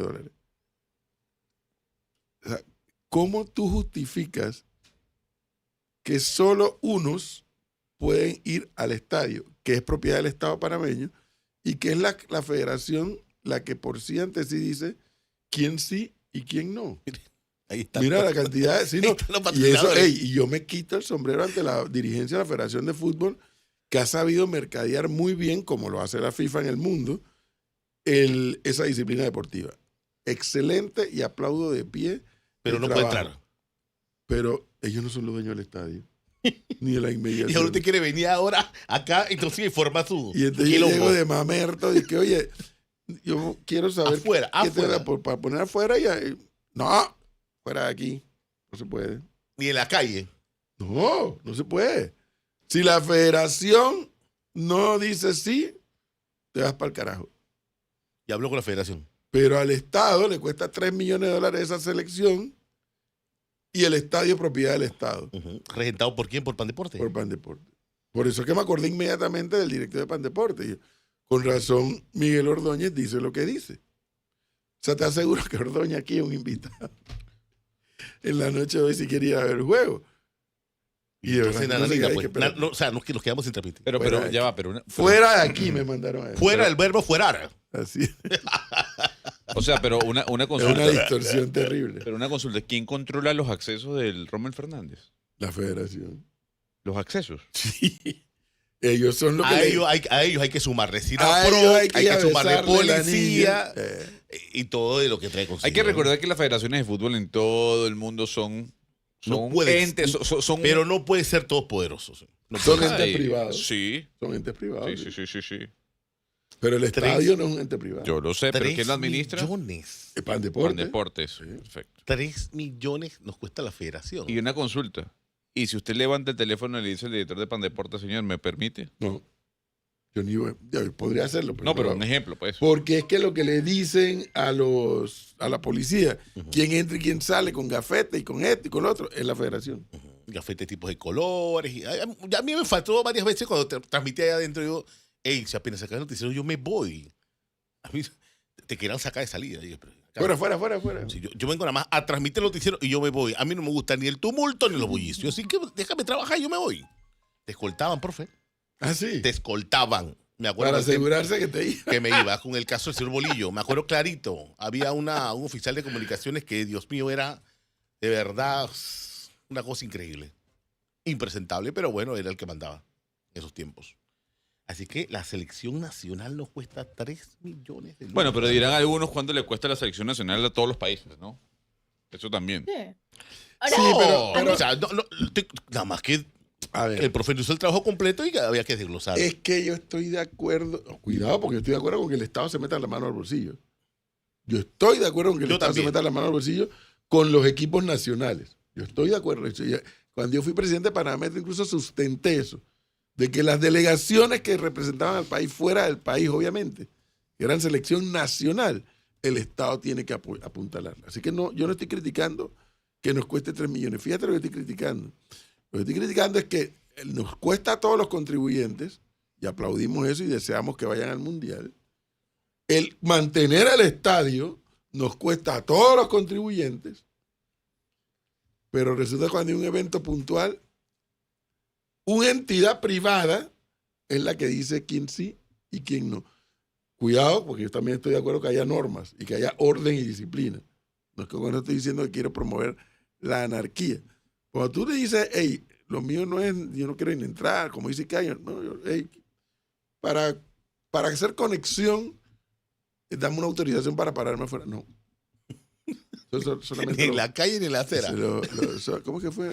o sea, ¿cómo tú justificas que solo unos pueden ir al estadio, que es propiedad del Estado panameño, y que es la federación la que por sí ante sí dice quién sí y quién no? Ahí está. Mira la cantidad de... Sí, Ahí no, están los y, eso, patrocinadores. y yo me quito el sombrero ante la dirigencia de la Federación de Fútbol, que ha sabido mercadear muy bien, como lo hace la FIFA en el mundo, esa disciplina deportiva. Excelente, y aplaudo de pie. Pero el no puede trabajo. entrar. Pero ellos no son los dueños del estadio, ni de la inmediación. Y ahora usted quiere venir ahora acá, entonces forma su Y entonces yo quilombo. llego de mamerto y que, oye, Yo quiero saber Afuera, qué te da afuera. para poner afuera y no, fuera de aquí. No se puede. Ni en la calle. No, no se puede. Si la federación no dice sí, te vas para el carajo. Y habló con la federación. Pero al Estado le cuesta $3 millones esa selección y el estadio es propiedad del Estado, ¿Regentado por quién? ¿Por Pandeporte? por Pandeporte. Por eso es que me acordé inmediatamente del director de Pandeporte. Y yo, con razón, Miguel Ordóñez dice lo que dice. O sea, te aseguro que Ordóñez aquí es un invitado. En la noche de hoy si quería ver el juego. Y de Entonces, verdad, no sé qué hay pues, que esperar. o sea, no es que nos quedamos sin transmitir. Pero Fuera de ya aquí. va, pero Fuera de aquí me mandaron a él. Fuera el verbo fuerar. Así es. o sea, pero una Es una consulta. distorsión terrible. Pero una consulta, ¿quién controla los accesos del Rommel Fernández? La federación. Los accesos. Sí. Ellos son los que A le- ellos hay que sumarle a Sinapro, ellos hay que sumarle besarle el policía anillo. y todo de lo que trae consigo. Hay que recordar que las federaciones de fútbol en todo el mundo son No puede- entes, son Pero no puede ser todopoderosos. No Son puede. entes Ay, privados. Sí, Son entes privados. sí. Pero el estadio no es un ente privado. Yo lo sé, pero 3 ¿quién lo administra? millones. El Pan Deporte. Deportes. Perfecto. 3 millones nos cuesta la federación. Y una consulta. Y si usted levanta el teléfono y le dice al director de Pandeporte, señor, ¿me permite? No. Yo ni voy- yo podría hacerlo. No, pero un ejemplo, pues. Porque es que lo que le dicen a la policía, quién entra y quién sale con gafete y con esto y con lo otro, es la federación. Gafete tipos de colores. A mí me faltó varias veces cuando transmití allá adentro. Yo, hey, si apenas saca el noticiero, yo me voy. A mí te querían sacar de salida. Y yo, pero, Fuera. si yo vengo nada más a transmitir el noticiero y yo me voy. A mí no me gusta ni el tumulto ni los bullicios. Así que déjame trabajar y yo me voy. Te escoltaban, profe. Ah, sí. Te escoltaban. Me acuerdo Para del tiempo asegurarse que te iba. que me iba con el caso del señor Bolillo. Me acuerdo clarito. Había un oficial de comunicaciones que, Dios mío, era de verdad una cosa increíble. Impresentable, pero bueno, era el que mandaba en esos tiempos. Así que la selección nacional nos cuesta 3 millones de Bueno, pero dólares. dirán algunos cuánto le cuesta la selección nacional a todos los países, ¿no? Eso también. Sí. Sí, pero- O sea, nada más que A ver. el profe hizo el trabajo completo y había que desglosar. Es que yo estoy de acuerdo. Cuidado, porque yo estoy de acuerdo con que el Estado se meta la mano al bolsillo. Yo estoy de acuerdo con que el Yo Estado también. se meta la mano al bolsillo con los equipos nacionales. Yo estoy de acuerdo. Cuando yo fui presidente de Panamá, incluso sustenté eso. De que las delegaciones que representaban al país fuera del país, obviamente, que eran selección nacional, el Estado tiene que apuntalarla. Así que no, yo no estoy criticando que nos cueste 3 millones. Fíjate lo que estoy criticando. Lo que estoy criticando es que nos cuesta a todos los contribuyentes, y aplaudimos eso y deseamos que vayan al Mundial. El mantener el estadio nos cuesta a todos los contribuyentes, pero resulta que cuando hay un evento puntual, una entidad privada es la que dice quién sí y quién no. Cuidado, porque yo también estoy de acuerdo que haya normas y que haya orden y disciplina. No es que con eso estoy diciendo que quiero promover la anarquía. Cuando tú le dices, hey, lo mío no es, yo no quiero ni entrar, como dice Cayo, no, hey, para hacer conexión, dame una autorización para pararme afuera. No. Eso solamente Ni en la calle ni en la acera. ¿Cómo que fue?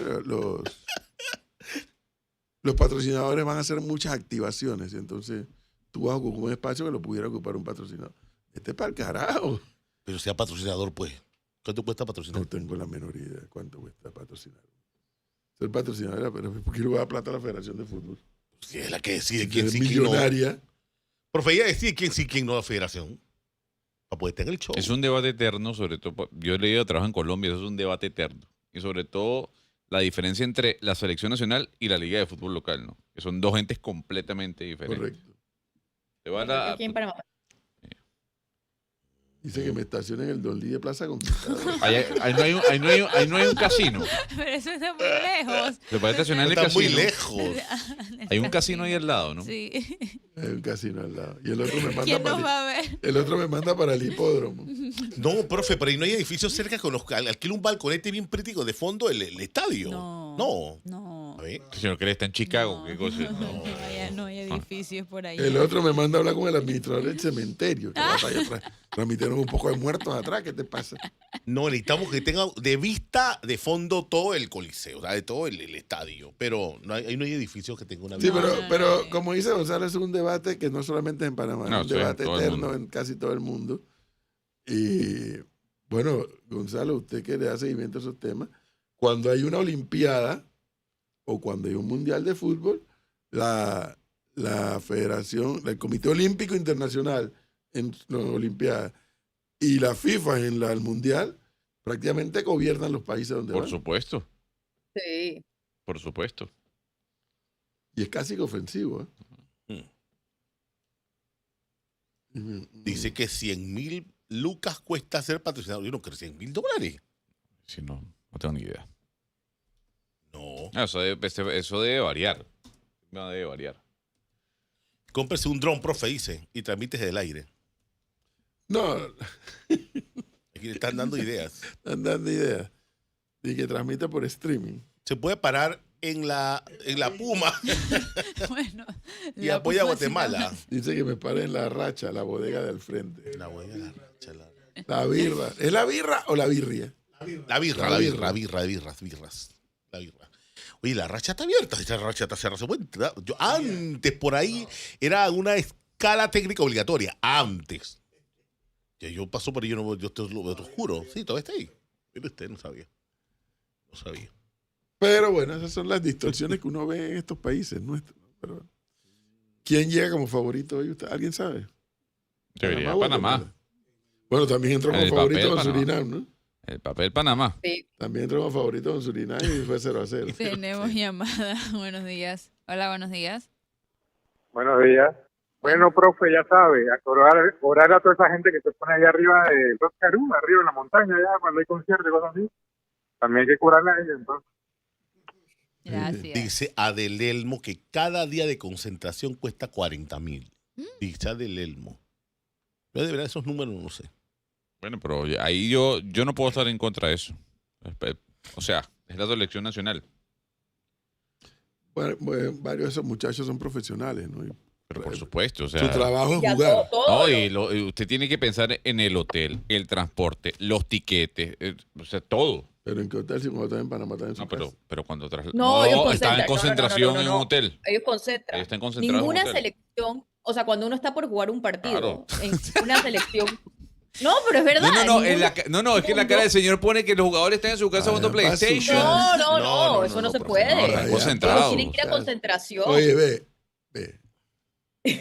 Los patrocinadores van a hacer muchas activaciones, y entonces tú vas a ocupar un espacio que lo pudiera ocupar un patrocinador. Este es para el carajo. Pero sea patrocinador, pues. ¿Cuánto cuesta patrocinar? No tengo la menor idea de cuánto cuesta patrocinar. Ser patrocinador, pero ¿por qué le va a dar plata a la Federación de Fútbol? Si es la que decide Que quién es sí, quién no. millonaria. Profe, ella decide quién sí, quién no la federación. Para poder tener el show. Es un debate eterno, sobre todo, yo he leído trabajo en Colombia, eso es un debate eterno. Y sobre todo la diferencia entre la selección nacional y la liga de fútbol local, ¿no? Que son dos entes completamente diferentes. Correcto. Te van Yo a- aquí en Panamá. Dice que me estacionen en el Dolly de Plaza Conquistador. ahí no hay un casino. Pero eso está muy lejos. Se puede estacionar en el Está muy casino. lejos. Hay un casino ahí al lado, ¿no? Sí. Hay un casino al lado. Y el otro me manda ¿Quién nos para va a ver? el otro me manda para el hipódromo. No, profe, pero ahí no hay edificios cerca que nos alquila un balconete bien práctico de fondo el estadio. No. No. No. A ver. El señor cree está en Chicago. No, ¿Qué cosa? no, allá no hay edificios por ahí. El otro me manda a hablar con el administrador del cementerio. Que transmitieron un poco de muertos atrás. ¿Qué te pasa? No, necesitamos que tenga de vista, de fondo, todo el coliseo, o sea, de todo el estadio. Pero ahí no hay edificios que tengan una Sí, vista. pero como dice Gonzalo, es un debate que no solamente es en Panamá, No, es un sí, debate todo el eterno mundo. en casi todo el mundo. Y bueno, Gonzalo, usted que le da seguimiento a esos temas, cuando hay una olimpiada o cuando hay un mundial de fútbol, la federación, el Comité Olímpico Internacional en las olimpiadas y la FIFA en el mundial prácticamente gobiernan los países donde Por van. supuesto, Sí. por supuesto. Y es casi que ofensivo. Dice que 100.000 lucas cuesta ser patrocinador. Yo no creo, $100.000. Sí, no tengo ni idea. No. Eso debe variar. No debe variar. Cómprese un dron, profe, dice, y transmite desde el aire. No, Aquí le están dando ideas. están dando ideas. Y que transmite por streaming. Se puede parar en la Puma Bueno, y la apoya a Puma sí Guatemala. Dice que me pare en la racha, la bodega del frente. La huella, la racha, La birra. ¿Es la birra o la birria? La birra. La birra. Oye, la racha está abierta. Esta racha está cerrada. Yo antes por ahí era una escala técnica obligatoria. Antes. Ya yo paso por ahí, yo te lo juro. Sí, todavía está ahí. Pero usted no sabía. No sabía. Pero bueno, esas son las distorsiones que uno ve en estos países nuestros. Pero bueno. ¿Quién llega como favorito hoy? ¿Alguien sabe? Debería o Panamá. Guatemala? Bueno, también entró En como el favorito papel, con Panamá. Surinam, ¿no? El papel Panamá. Sí. También entró como favorito con Surinam y fue 0-0. Tenemos llamada. Buenos días. Hola, buenos días. Buenos días. Bueno, profe, ya sabe, orar a toda esa gente que se pone allá arriba de los Carú, arriba en la montaña, allá cuando hay conciertos y cosas así. También hay que curarla a ella, entonces. Gracias. Dice Adelelmo que cada día de concentración cuesta 40.000. Dice Adelelmo. Yo de verdad esos números no sé. Bueno, pero ahí yo no puedo estar en contra de eso. O sea, es la selección nacional. Bueno, varios de esos muchachos son profesionales, ¿no? Pero por supuesto, o sea. Su trabajo es Ya jugar. todo. No, y usted tiene que pensar en el hotel, el transporte, los tiquetes, o sea, todo. Pero ¿en qué hotel? Si cuando están en Panamá están en su No, casa. pero cuando No, ellos están en concentran. concentración No. en un hotel. Ellos concentran. Ellos están concentrados en un Ninguna hotel. selección, o sea, cuando uno está por jugar un partido, Claro. en una selección. No, pero es verdad. No, ninguna- es que la cara del señor pone que los jugadores están en su casa jugando para su PlayStation. casa. No, eso no se por puede. favor, Están allá. concentrados. Tienen que ir a concentración. Oye, ve.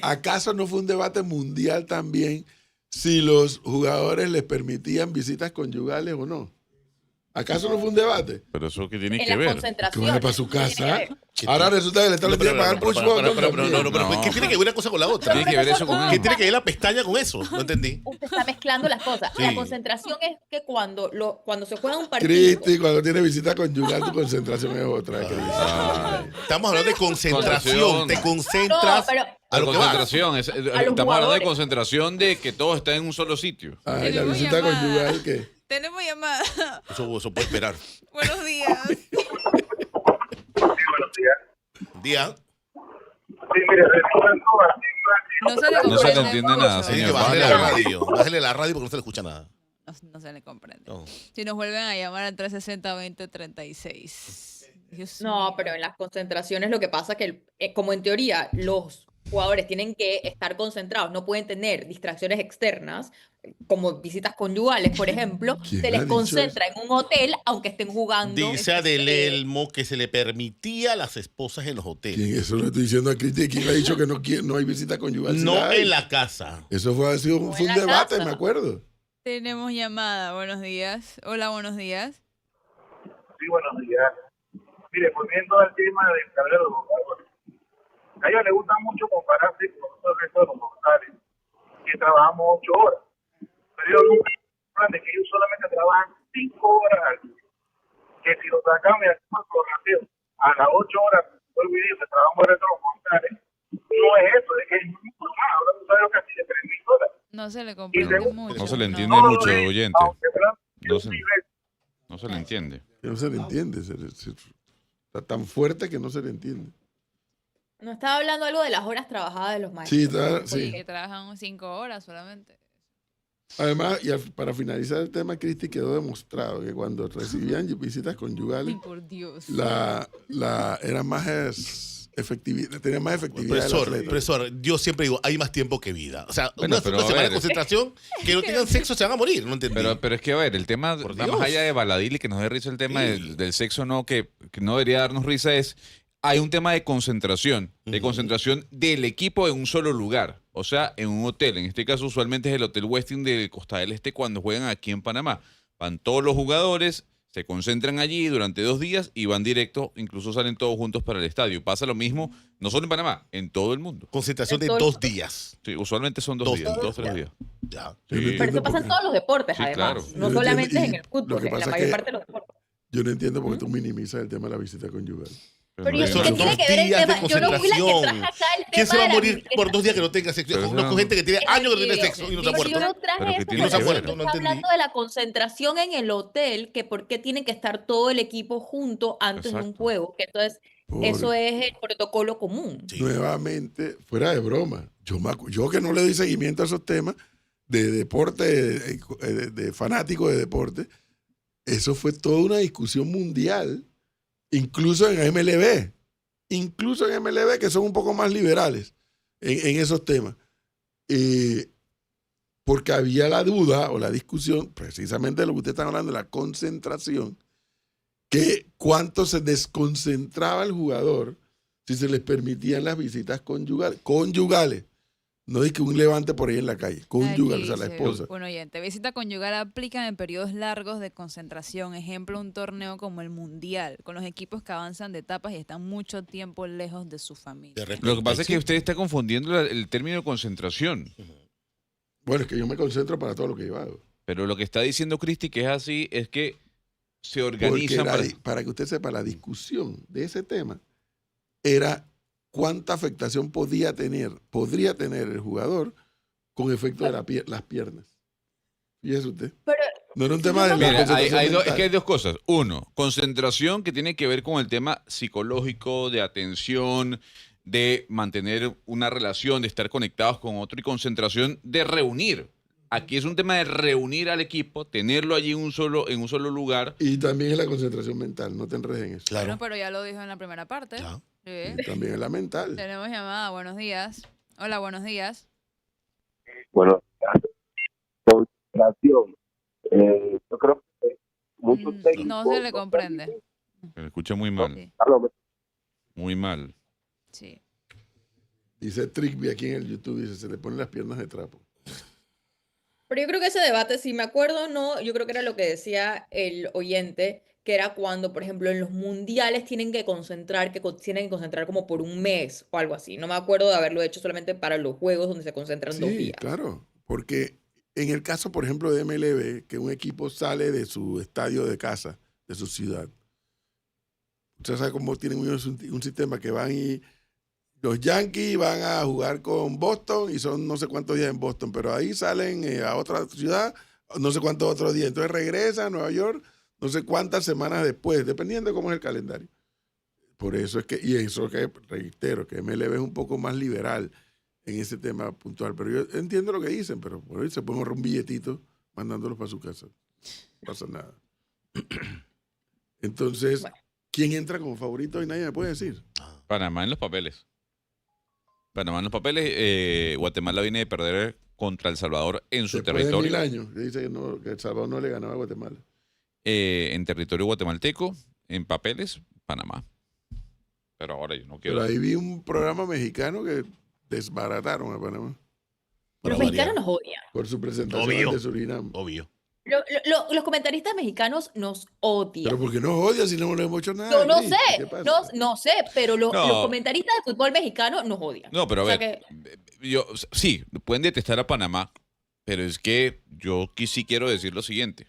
¿Acaso no fue un debate mundial también si los jugadores les permitían visitas conyugales o no? ¿Acaso no fue un debate? Pero eso que tiene En que las ver. Que concentraciones. vaya para su Tiene que casa. ver. Ahora resulta que el Estado le tiene que pagar push No. ¿qué tiene que ver una cosa con la otra? Tiene que ver eso con ¿Qué tiene que ver la pestaña con eso? No entendí. Usted está mezclando las cosas. Sí. La concentración es que cuando se juega un partido. Cristi, cuando tiene visita conyugal, tu concentración es otra. Ay. Estamos hablando de concentración. Te No, concentras pero a lo que vas. Concentración. Estamos hablando de jugadores. concentración de que todos están en un solo sitio. Ay, la Tenemos visita llamada. conyugal que... Tenemos llamada. Eso puede esperar. Buenos días. Buenos días. Día. Sí, mire, retomando No se le No se le comprende entiende mucho. nada, Tiene señor. que bajarle la Bájale. radio. Bájale la radio porque no se le escucha nada. No se le comprende. No. Si nos vuelven a llamar al 360-2036. Dios No, mío. pero en las concentraciones lo que pasa es que, como en teoría, los jugadores tienen que estar concentrados, no pueden tener distracciones externas, como visitas conyugales, por ejemplo, ¿Quién se ha les dicho concentra en un hotel, aunque estén jugando. Dice Adelelmo que se le permitía a las esposas en los hoteles. ¿Quién? Eso lo estoy diciendo a Cristi. ¿Quién le ha dicho que no hay visita conyugal? Sí No la hay. en la casa. Eso No fue en un la debate, casa. me acuerdo. Tenemos llamada. Buenos días. Hola, buenos días. Sí, buenos días. Mire, volviendo al tema del tablero de jugadores. A ellos les gusta mucho compararse con nosotros, el resto de los mortales, que trabajamos 8 horas. Pero ellos nunca hablan de que ellos solamente trabajan 5 horas al día. Que si lo sacamos y hacemos el rateo a las 8 horas, vuelvo y digo que trabajamos el resto de los mortales, no es eso, es que es muy normal. Ahora tú sabes lo que hacía 3.000 horas. No se le comprende mucho. No se le entiende No. mucho, oyente. Aunque fueran No se- un nivel No se le entiende. Que no se le entiende. Está tan fuerte que no se le entiende. No estaba hablando algo de las horas trabajadas de los maestros. Sí, sí. Que trabajan 5 horas solamente. Además, para finalizar el tema, Cristi, quedó demostrado que cuando recibían visitas conyugales, Ay, por Dios. era más efectividad, tenía más efectividad. Profesor, yo siempre digo, hay más tiempo que vida. O sea, Bueno, una semana de concentración, que no tengan sexo se van a morir, no entendí. Pero es que, a ver, el tema, Por va Dios. más allá de Baladil y que nos dé risa el tema Sí. del sexo, no, que no debería darnos risa, hay un tema de concentración del equipo en un solo lugar, o sea, en un hotel. En este caso, usualmente es el Hotel Westin de Costa del Este cuando juegan aquí en Panamá. Van todos los jugadores, se concentran allí durante 2 días y van directo, incluso salen todos juntos para el estadio. Pasa lo mismo, no solo en Panamá, en todo el mundo. Concentración de En todo el 2 días. Sí, usualmente son 2 días, 2-3 días. Ya. Sí. Pero eso pasa en todos los deportes, Sí, además. claro. No Yo solamente entiendo, es en y el lo fútbol, que en la pasa es mayor que- parte de los deportes. Yo no entiendo por qué tú minimizas el tema de la visita conyugal. Pero no yo, digo ¿qué nada. tiene que ver el días de tema? Yo no fui la que traje acá el tema ¿Quién se va a de la morir visita. por 2 días que no tenga sexo? Pero Conozco no. gente que tiene años que no tiene sexo y no se ha Pero muerto. yo no traje Pero que eso, tiene porque que ver. estoy No entendí. hablando de la concentración en el hotel, que por qué tienen que estar todo el equipo junto antes de un Exacto. juego, que entonces eso es el protocolo común. Sí. Nuevamente, fuera de broma, yo que no le doy seguimiento a esos temas de deporte, de fanático de deporte, eso fue toda una discusión mundial, incluso en MLB, que son un poco más liberales en esos temas. Porque había la duda o la discusión, precisamente de lo que ustedes están hablando, de la concentración, que cuánto se desconcentraba el jugador si se les permitían las visitas conyugales. No es que un levante por ahí en la calle, conyugal, o sea, la Aquí dice esposa. un oyente, visita conyugal aplican en periodos largos de concentración. Ejemplo, un torneo como el Mundial, con los equipos que avanzan de etapas y están mucho tiempo lejos de su familia. De repente, Lo que pasa es que sí. usted está confundiendo el término de concentración. Bueno, es que yo me concentro para todo lo que yo hago. Pero lo que está diciendo Cristi que es así es que se Porque organizan para que usted sepa, la discusión de ese tema era cuánta afectación podría tener el jugador con efecto de las piernas. Fíjese usted. Pero No era un tema de la Mira, concentración es mental. que hay 2 cosas. Uno, concentración que tiene que ver con el tema psicológico, de atención, de mantener una relación, de estar conectados con otro, y concentración de reunir. Aquí es un tema de reunir al equipo, tenerlo allí en un solo lugar. Y también es la concentración mental, no te enredes en eso. Claro. Bueno, pero ya lo dijo en la primera parte. Ya. Sí. Y también es la mental. Tenemos llamada, buenos días. Hola, buenos días. Bueno, concentración. Yo creo que muchos técnicos... No se le comprende. Se escucha muy mal, Sí, muy mal. sí. Dice Trickby aquí en el YouTube, dice, se le ponen las piernas de trapo. Pero yo creo que ese debate, si me acuerdo, no, yo creo que era lo que decía el oyente, que era cuando, por ejemplo, en los mundiales tienen que concentrar como por un mes o algo así. No me acuerdo de haberlo hecho solamente para los juegos donde se concentran 2 Sí, días. claro, porque en el caso, por ejemplo, de MLB, que un equipo sale de su estadio de casa, de su ciudad, usted sabe cómo tienen un sistema que van y los Yankees van a jugar con Boston y son no sé cuántos días en Boston, pero ahí salen a otra ciudad no sé cuántos otros días. Entonces regresan a Nueva York no sé cuántas semanas después, dependiendo de cómo es el calendario. Por eso es que, y eso que reitero, que MLB es un poco más liberal en ese tema puntual. Pero yo entiendo lo que dicen, pero por ahí se pueden ahorrar un billetito mandándolos para su casa. No pasa nada. Entonces, Bueno. ¿quién entra como favorito? Y nadie me puede decir. Panamá en los papeles. Panamá en los papeles. Guatemala viene de perder contra El Salvador en su Después de territorio. 1000 años, que dice que El Salvador no le ganaba a Guatemala. En territorio guatemalteco, en papeles, Panamá. Pero ahora yo no quiero. Pero ahí vi un programa mexicano que desbarataron a Panamá Los Para mexicanos variar. nos odian. por su presentación Obvio. de Surinam. Obvio. Los comentaristas mexicanos nos odian. Pero porque nos odia si no le hemos hecho nada. Yo no Cris? sé, ¿Qué pasa? no sé, pero los No. comentaristas de fútbol mexicano nos odian. No, pero a O sea ver, sí, pueden detestar a Panamá, pero es que yo aquí sí quiero decir lo siguiente.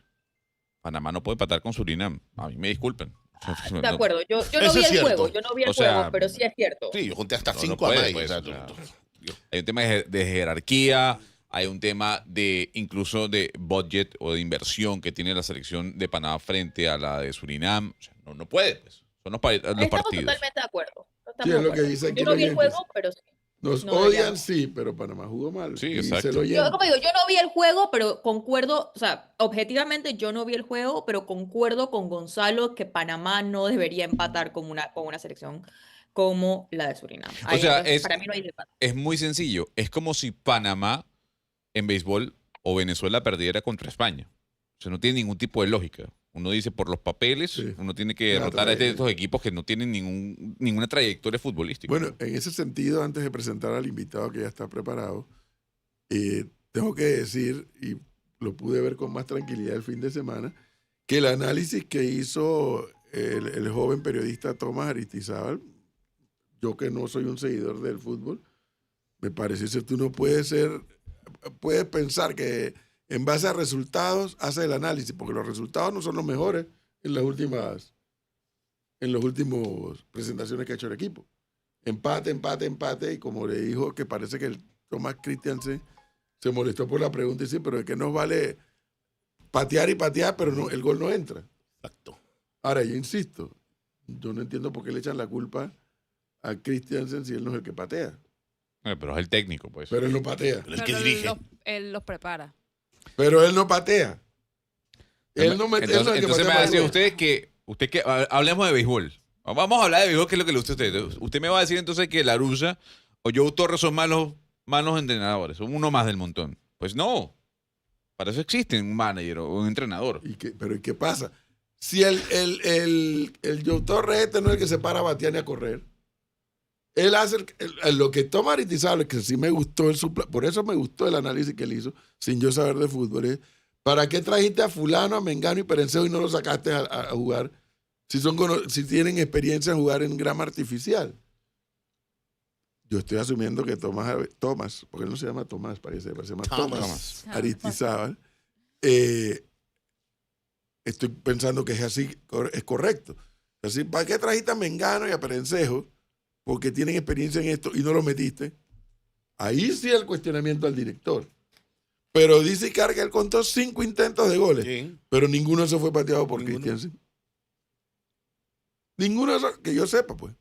Panamá no puede empatar con Surinam. A mí me disculpen. De acuerdo, yo no Eso vi es el cierto. juego, O sea, pero sí es cierto. Sí, yo conté hasta No, 5 no puede, a May. pues, o sea, o sea, tú- Hay un tema de jerarquía, hay un tema de incluso de budget o de inversión que tiene la selección de Panamá frente a la de Surinam. O sea, no puede, pues. Son los Estamos partidos. totalmente de acuerdo. Sí, es lo que dice aquí Yo no el vi el oyente. juego, pero sí. Nos No odian, deberíamos. sí, pero Panamá jugó mal. Sí, Y exacto. se lo Yo, oyente. como digo, yo no vi el juego, pero concuerdo, o sea, objetivamente yo no vi el juego, pero concuerdo con Gonzalo que Panamá no debería empatar con una selección como la de Surinam. O Ahí, sea, entonces, para mí no hay debate. es muy sencillo. Es como si Panamá en béisbol o Venezuela perdiera contra España. O sea, no tiene ningún tipo de lógica. Uno dice por los papeles, Sí. uno tiene que Una derrotar a tragedia. estos equipos que no tienen ninguna trayectoria futbolística. Bueno, en ese sentido, antes de presentar al invitado que ya está preparado, tengo que decir, y lo pude ver con más tranquilidad el fin de semana, que el análisis que hizo el joven periodista Tomás Aristizábal, yo que no soy un seguidor del fútbol, me parece que tú no puedes pensar que en base a resultados hace el análisis, porque los resultados no son los mejores en las últimas presentaciones que ha hecho el equipo. Empate, y como le dijo, que parece que el Thomas Christiansen se molestó por la pregunta y sí, pero es que nos vale patear y patear, pero no, el gol no entra. Exacto. Ahora, yo insisto, yo no entiendo por qué le echan la culpa a Christiansen si él no es el que patea. Pero es el técnico, pues. Pero él no patea. El que Pero dirige. él los prepara. Pero él no patea. Él no mete. Entonces me va a decir usted que hablemos de béisbol. Vamos a hablar de béisbol, que es lo que le gusta a usted. Usted me va a decir entonces que Larusa o Joe Torres son malos entrenadores, son uno más del montón. Pues no. Para eso existe un manager o un entrenador. Pero ¿y qué pasa? Si el Joe Torres este no es el que se para a batear ni a correr. Él hace lo que toma Aristizábal, que sí me gustó, por eso me gustó el análisis que él hizo, sin yo saber de fútbol, es ¿para qué trajiste a fulano, a Mengano y Perenceo y no lo sacaste a jugar? Si tienen experiencia en jugar en grama artificial. Yo estoy asumiendo que Tomás, porque él no se llama Tomás, parece se llama Tomás Aristizábal. Estoy pensando que es así, es correcto. Así, ¿para qué trajiste a Mengano y a Perencejo? Porque tienen experiencia en esto y no lo metiste. Ahí sí el cuestionamiento al director. Pero dice Icar que él contó 5 intentos de goles, Sí. pero ninguno se fue pateado por Ninguno. Christiansen. Ninguno, que yo sepa, pues,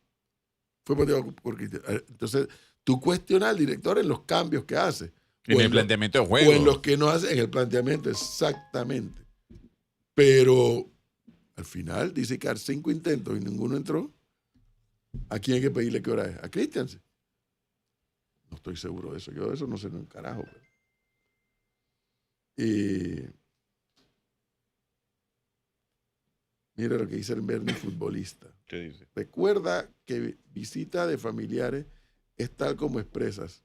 fue pateado por Christiansen. Entonces, tú cuestionas al director en los cambios que hace. En el planteamiento de juego. O en los que no hace, en el planteamiento, exactamente. Pero al final dice Icar 5 intentos y ninguno entró. ¿A quién hay que pedirle qué hora es? ¿A Christiansen? No estoy seguro de eso. Yo de eso no sé ni un carajo. Mira lo que dice el Bernie futbolista. ¿Qué dice? Recuerda que visita de familiares es tal como expresas.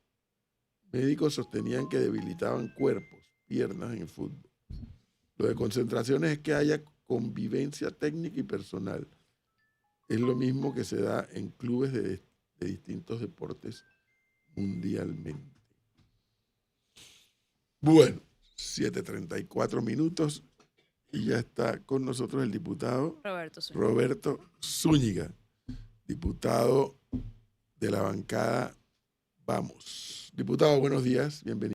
Médicos sostenían que debilitaban cuerpos, piernas en el fútbol. Lo de concentraciones es que haya convivencia técnica y personal. Es lo mismo que se da en clubes de distintos deportes mundialmente. Bueno, 7:34 minutos y ya está con nosotros el diputado Roberto Zúñiga, diputado de la bancada Vamos. Diputado, buenos días, bienvenido.